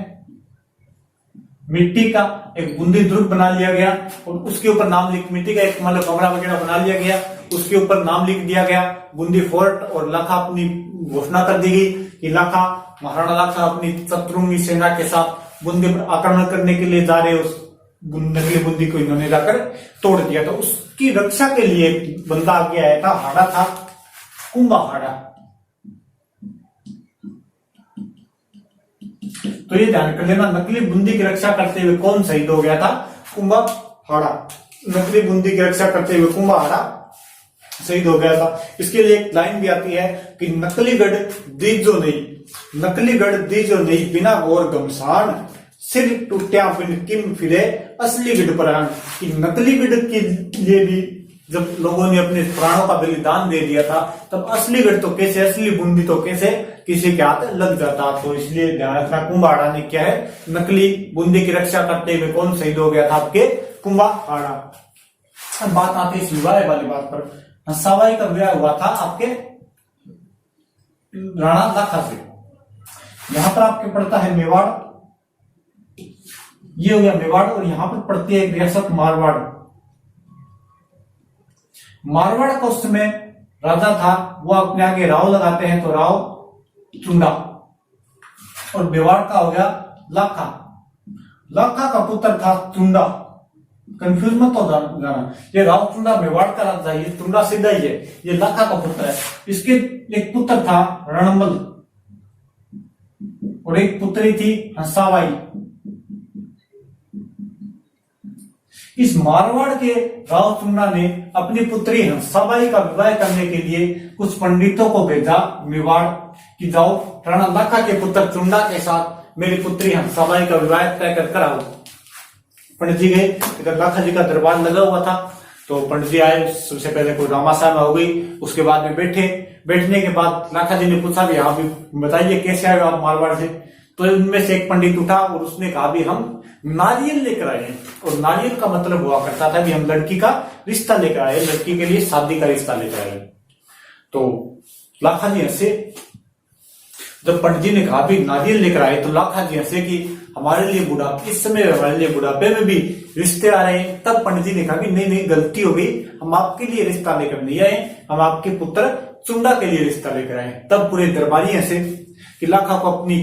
मिट्टी का एक बूंदी दुर्ग बना लिया गया और उसके ऊपर नाम लिख, मिट्टी का एक मतलब कमरा वगैरह बना लिया गया, उसके ऊपर नाम लिख दिया गया बूंदी फोर्ट। और लाखा अपनी घोषणा कर दी गई कि लाखा, महाराणा लाखा अपनी शत्रुंगी सेना के साथ बूंदी पर आक्रमण करने के लिए जा रहे। उस नकली बूंदी को इन्होंने जाकर तोड़ दिया। तो उसकी रक्षा के लिए एक बंदा आगे आया था, हाड़ा था, कुंभा हाड़ा। तो ये ध्यान कर लेना, नकली बूंदी की रक्षा करते हुए कौन शहीद हो गया था? कुंभा हाड़ा। नकली बूंदी की रक्षा करते हुए कुंभा हाड़ा शहीद हो गया था। इसके लिए एक लाइन भी आती है कि नकली गढ़ दीजो नहीं, नकली गढ़ दीजो नहीं, बिना गौर गमसान, सिर टूटा बिन किम फिरे असली गढ़ प्राण। कि नकली गढ़ के लिए भी जब लोगों ने अपने प्राणों का बलिदान दे दिया था, तब असली गढ़ तो कैसे, असली बूंदी तो कैसे किसी के हाथ लग जाता। तो इसलिए ध्यान रखना, कुंभाड़ा ने क्या है, नकली बूंदी की रक्षा करते हुए कौन शहीद हो गया था? आपके कुंभाड़ा। अब बात आती है इस विवाह वाली बात पर। हंसाबाई का विवाह हुआ था आपके राणा लाखा से। यहां पर आपके पड़ता है मेवाड़, ये हो गया मेवाड़, और यहां पर पड़ती है एक रियासत मारवाड़। मारवाड़ का उस समय राजा था, वो अपने आगे राव लगाते हैं तो राव चुंडा, और मेवाड़ का हो गया लाखा। लाखा का पुत्र था चुंडा, कंफ्यूज मत हो जाना, ये राव चुंडा मेवाड़ का राजा, ये चुंडा सीधा ही है, ये लाखा का पुत्र है। इसके एक पुत्र था रणमल और एक पुत्री थी हंसाबाई। इस मारवाड़ के राव चुंडा ने अपनी पुत्री हंसाबाई का विवाह करने के लिए कुछ पंडितों को भेजा मेवाड़ कि जाओ राणा लाखा के पुत्र चुंडा के साथ मेरी पुत्री हंसाबाई का विवाह तय कर कर आओ। पंडित जी गए, इधर लाखा जी का दरबार लगा हुआ था, तो पंडित जी आए। सबसे पहले कोई रामासामा हो गई, उसके बाद में बैठने के बाद लाखा जी ने पूछा भी आप भी बताइए कैसे आए आप मारवाड़ से। तो उनमें से एक पंडित उठा और उसने कहा भी हम नारियल लेकर आए हैं। और नारियल का मतलब हुआ करता था भी हम लड़की का रिश्ता लेकर आए, लड़की के लिए शादी का रिश्ता लेकर आए। तो लाखा जी हंसे, जब पंडित जी ने कहा भी नारियल लेकर आए, तो लाखा जी हंसे कि हमारे लिए बुढ़ापे, इस समय हमारे लिए बुढ़ापे में भी रिश्ते आ रहे हैं। तब पंडित जी ने कहा कि नहीं नहीं, गलती हो गई, हम आपके लिए रिश्ता लेकर नहीं आए, हम आपके पुत्र चुंडा के लिए रिश्ता लेकर आए। तब पूरे दरबारी हंसे कि लाखा को अपनी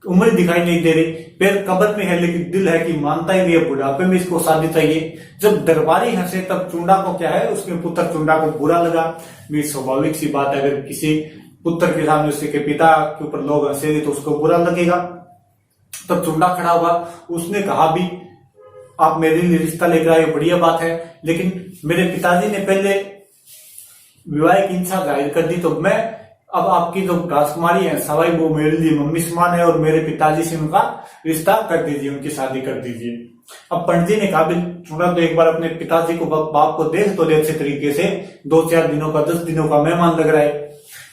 उम्र दिखाई नहीं दे रही, पैर कब्र में है लेकिन दिल है कि मानता ही नहीं है, बुढ़ापे में इसको शादी चाहिए। जब दरबारी हंसे तब चुंडा को क्या है, उसके पुत्र चुंडा को बुरा लगा। मेरी स्वाभाविक सी बात है, अगर किसी पुत्र के सामने उसके पिता के ऊपर लोग हंसेंगे तो उसको बुरा लगेगा। तब चुंडा खड़ा हुआ, उसने कहा भी आप मेरे लिए रिश्ता लेकर आए, बढ़िया बात है, लेकिन मेरे पिताजी ने पहले विवाह की इच्छा जाहिर कर दी, तो मैं अब आपकी जो राजकुमारी है सवाई, वो मेरे लिए मम्मी समान है और मेरे पिताजी से उनका रिश्ता कर दीजिए, उनकी शादी कर दीजिए। अब पंडित जी ने कहा चुना तो एक बार अपने पिताजी को, बाप को देख तो दे अच्छे तरीके से, 2-4 दिनों का 10 दिनों का मेहमान लग रहा है।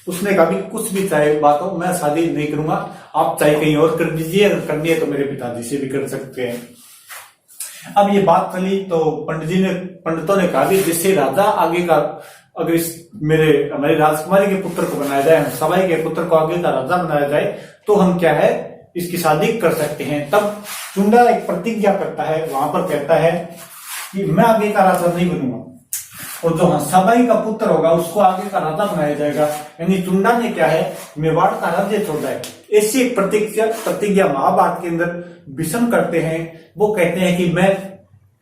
उसने कहा भी कुछ भी चाहे बात हो, मैं शादी नहीं करूंगा, आप चाहे कहीं और कर दीजिए, अगर करनी है तो मेरे पिताजी से भी कर सकते हैं। अब ये बात चली तो पंडितों ने कहा भी जिससे राजा आगे का, अगर हमारी राजकुमारी के पुत्र को बनाया जाए, सवाई के पुत्र को आगे का राजा बनाया जाए, तो हम क्या है इसकी शादी कर सकते हैं। तब चुंडा एक प्रतिज्ञा करता है, वहां पर कहता है कि मैं आगे का राजा नहीं बनूंगा, और जो सवाई का पुत्र होगा उसको आगे का राजा बनाया जाएगा। यानी चुंडा ने क्या है, मेवाड़ का राज्य छोड़ा है। ऐसी एक प्रतिज्ञा महाभारत के अंदर भीष्म करते हैं। वो कहते हैं कि मैं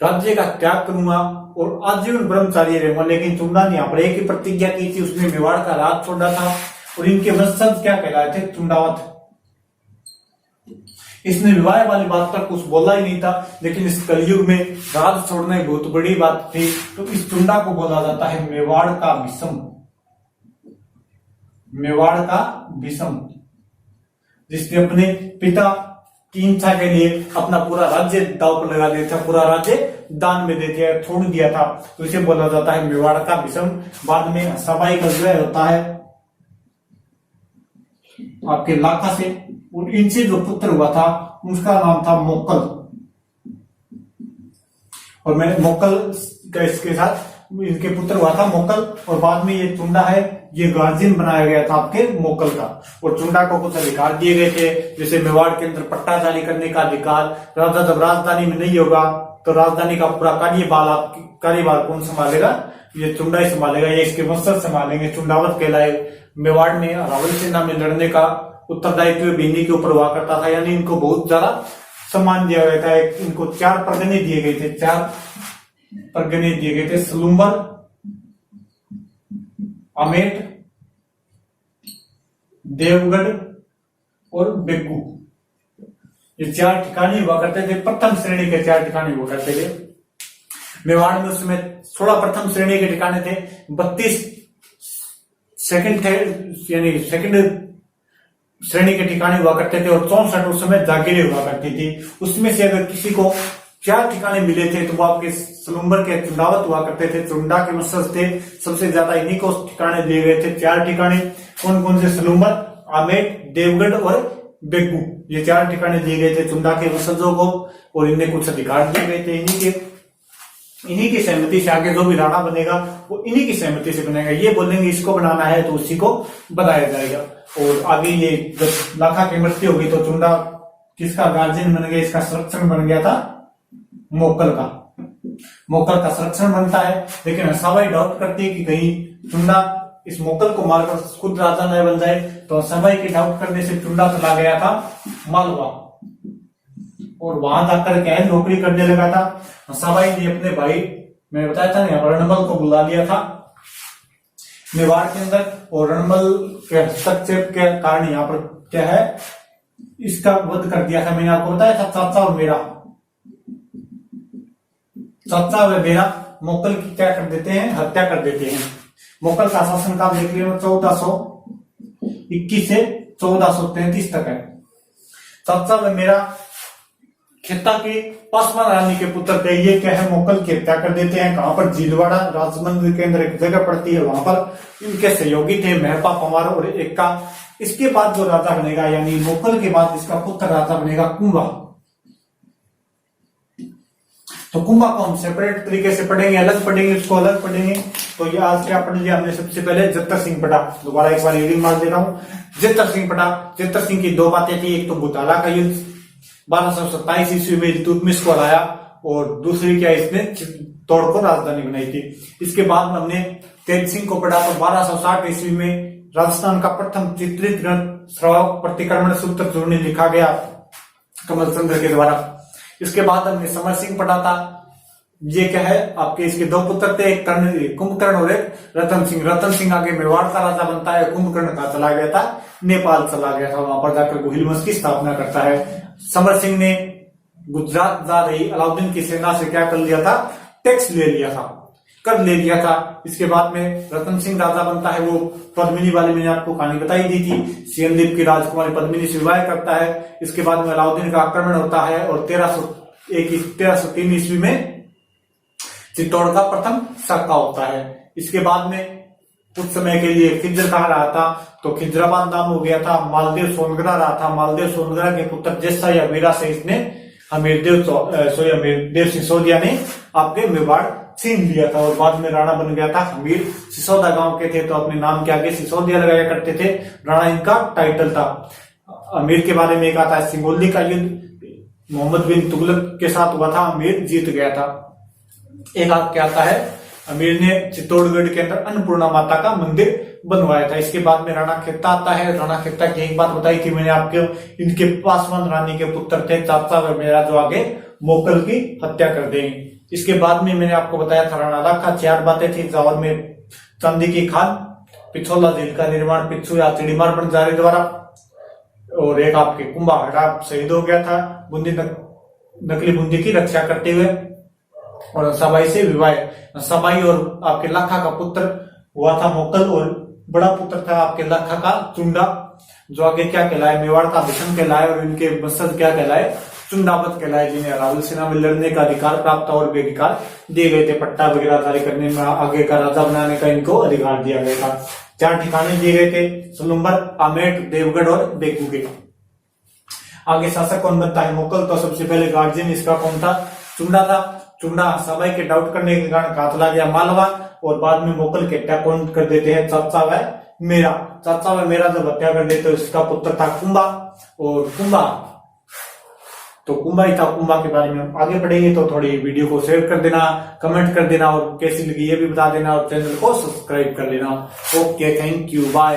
राज्य का त्याग करूंगा और आजीवन ब्रह्मचारी रहूंगा, लेकिन चुंडा ने यहाँ पर एक ही प्रतिज्ञा की थी, उसने मेवाड़ का राज छोड़ा था। और इनके वंशज क्या कहलाए थे, चुंडावत। इसने विवाह वाली बात पर कुछ बोला ही नहीं था, लेकिन इस कलयुग में राज छोड़ना बहुत बड़ी बात थी, तो इस चुंडा को बोला जाता है मेवाड़ का भीष्म। मेवाड़ का भीष्म, जिसने अपने पिता की इच्छा के लिए अपना पूरा राज्य दांव पर लगा दिया था, पूरा राज्य दान में दे दिया, छोड़ दिया था, तो इसे बोला जाता है मेवाड़ का भीष्म। बाद में सवाई का विवाह होता है आपके लाखा से, और इनसे जो पुत्र हुआ था उसका नाम था मोक्कल। और मैं मोक्कल का इसके साथ इनके पुत्र हुआ था मोक्कल, और बाद में ये चुंडा है, ये गार्जियन बनाया गया था आपके मोक्कल का। और चुंडा को कुछ अधिकार दिए गए थे, जैसे मेवाड़ के अंदर पट्टा जारी करने का अधिकार, राजा जब राजधानी में नहीं होगा तो राजधानी का पूरा कार्यभार कौन संभालेगा, ये चुंडा ही संभालेगा, ये इसके वंशज संभालेंगे, चुंडावत कहलाए। मेवाड़ में अरावली सेना में लड़ने का उत्तरदायित्व भी इन्हीं के ऊपर हुआ करता था, यानी इनको बहुत ज्यादा सम्मान दिया गया था। इनको 4 परगने दिए गए थे, 4 परगने दिए गए थे, सलूम्बर, अमेठ, देवगढ़ और बेगू। ये 4 ठिकाने हुआ करते थे, प्रथम श्रेणी के 4 ठिकाने हुआ करते थे। मेवाड़ में उसमें 16 प्रथम श्रेणी के ठिकाने थे, 32 सेकंड श्रेणी के ठिकाने हुआ करते थे, और 64 उस समय जागीरें हुआ करती थी। उसमें से अगर किसी को 4 ठिकाने मिले थे तो वो आपके सलूम्बर के चुंडावत हुआ करते थे, चुंडा के वंशज थे, सबसे ज्यादा इन्हीं को ठिकाने दिए गए थे। 4 ठिकाने कौन कौन से, सलूम्बर, आमेठ, देवगढ़ और बेगू, ये 4 ठिकाने दिए गए थे चुंडा के वंशजों को, और इन्हें कुछ अधिकार दिए गए थे। इन्हीं की सहमति से आगे जो भी राणा बनेगा वो इन्हीं की सहमति से बनेगा। ये बोलेंगे इसको बनाना है तो उसी को बनाया जाएगा। और आगे ये जब लाखा की मृत्यु होगी तो चुंडा किसका गार्जियन बन गया, इसका संरक्षण बन गया था मोक्कल का। मोक्कल का संरक्षण बनता है, लेकिन सवाई डाउट करती है कि कहीं चुंडा इस मोक्कल को मारकर खुद राजा न बन जाए, तो सवाई के डाउट करने से चुंडा चला गया था मालवा, और वहां जाकर क्या है नौकरी करने लगा था। सवाई ने अपने भाई, मैंने बताया था ना, रणबल को बुला लिया था मेवाड़ के अंदर, और रणबल के हस्तक्षेप के कारण यहाँ पर क्या है इसका वध कर दिया था। मैंने आपको बताया था चाचा और मेरा मोक्कल की क्या कर देते हैं, हत्या कर देते हैं। मोक्कल का शासनकाल देख लिया 1421 से 1433 तक है। चाचा व मेरा खेता के पासवान रानी के पुत्र थे, ये क्या है मोक्कल की हत्या कर देते हैं। कहां पर, झीलवाड़ा राजमंदिर के अंदर एक जगह पड़ती है, वहां पर इनके सहयोगी थे महपा, पंवार और एक्का। इसके बाद जो राजा बनेगा, यानी मोक्कल के बाद इसका पुत्र राजा बनेगा कुंभा। तो कुंभा को हम सेपरेट तरीके से पढ़ेंगे, अलग पढ़ेंगे, उसको अलग पढ़ेंगे। तो ये आज क्या पढ़ लिया हमने, सबसे पहले जत्तर सिंह पढ़ा, दोबारा एक बार रीडिंग मार दे रहा हूं। जत्तर सिंह पढ़ा, जत्तर सिंह की 2 बातें थी, एक तो बुताला का युद्ध 1227 ईस्वी में इल्तुतमिश को हराया, और दूसरी क्या इसने तोड़कर राजधानी बनाई थी। इसके बाद हमने तेज सिंह को पढ़ा, तो 1260 ईस्वी में राजस्थान का प्रथम चित्रित ग्रंथ श्रावक प्रतिक्रमण सूत्र चूर्ण लिखा गया कमल चंद्र के द्वारा। इसके बाद हमने समर सिंह पढ़ा था। ये क्या है आपके, इसके दो पुत्र थे, एक कुंभकर्ण और एक रतन सिंह। रतन सिंह आगे मेवाड़ का राजा बनता है, कुंभकर्ण का चला गया था नेपाल, चला गया था, वहां पर जाकर गुहिल वंश की स्थापना करता है। समर सिंह ने गुजरात जा रही अलाउद्दीन की सेना से क्या कर लिया था, टैक्स ले लिया था, कर ले लिया था। इसके बाद में रतन सिंह राजा बनता है, वो पद्मिनी वाली मैंने आपको कहानी बताई दी थी, सियनदीप की राजकुमारी पद्मिनी से विवाह करता है। इसके बाद में अलाउद्दीन का आक्रमण होता है और 1303 ईस्वी में चित्तौड़ का प्रथम साका होता है। इसके बाद में कुछ समय के लिए खिज्र कहा रहा था, तो खिज्राबाद नाम हो गया था। मालदेव सोनगरा रहा था, मालदेव सोनगरा के पुत्र जैसा या वीरा से इसने हमीरदेव सिसोदिया ने आपके मेवाड़ छीन लिया था और बाद में राणा बन गया था हमीर। सिसोदा गांव के थे तो अपने नाम के आगे सिसोदिया लगाया करते थे, राणा इनका टाइटल था। अमीर के बारे में एक आता है, सिंगोली का युद्ध मोहम्मद बिन तुगलक के साथ हुआ था, अमीर जीत गया था। एक आप क्या आता है, अमीर ने चित्तौड़गढ़ के अंदर अन्नपूर्णा माता का मंदिर बनवाया था। इसके बाद में राणा खेता आता है। राणा खेता की एक बात बताई थी मैंने आपके, इनके पासवान रानी के पुत्र थे चाचा व मेरा, जो आगे मोकल की हत्या कर देंगे। इसके बाद में मैंने आपको बताया था राणा लाखा, 4 बातें थी। जावर में चांदी की खान, पिछोला झील का निर्माण पिछू या चिड़ीमार बंजारे द्वारा, और एक आपके कुंभा हटा शहीद हो गया था बूंदी नकली बूंदी की रक्षा करते हुए, और सबाई से विवाह। सबाई और आपके लाखा का पुत्र हुआ था मोकल, और बड़ा पुत्र था आपके लाखा का चुंडा, जो आगे क्या कहलाए, मेवाड़ का भीषण कहलाए, और इनके वंशज क्या कहलाए, चुंडावत कहलाए, जिन्हें रावल सेना में लड़ने का अधिकार प्राप्त और भी अधिकार दिए गए थे। पट्टा वगैरह जारी करने में, आगे का राजा बनाने का इनको अधिकार दिया गया था। 4 ठिकाने दिए गए थे, सुलुम्बर, आमेट, देवगढ़ और बेकूगे। आगे शासक कौन बनता है, मोकल। तो सबसे पहले गार्जियन इसका कौन था, चुंडा था। चुंडा सबाई के डाउट करने के कारण कहा चला गया मालवा, और बाद में मोकल के हत्या कौन कर देते हैं, चाचा व मेरा। चाचा व मेरा जब हत्या कर देते, उसका पुत्र था कुंभा, और कुंभा तो कुंभा ही था। कुंभा के बारे में हम आगे पढ़ेंगे, तो थोड़ी वीडियो को शेयर कर देना, कमेंट कर देना, और कैसी लगी ये भी बता देना, और चैनल को सब्सक्राइब कर लेना। Okay, thank you, bye.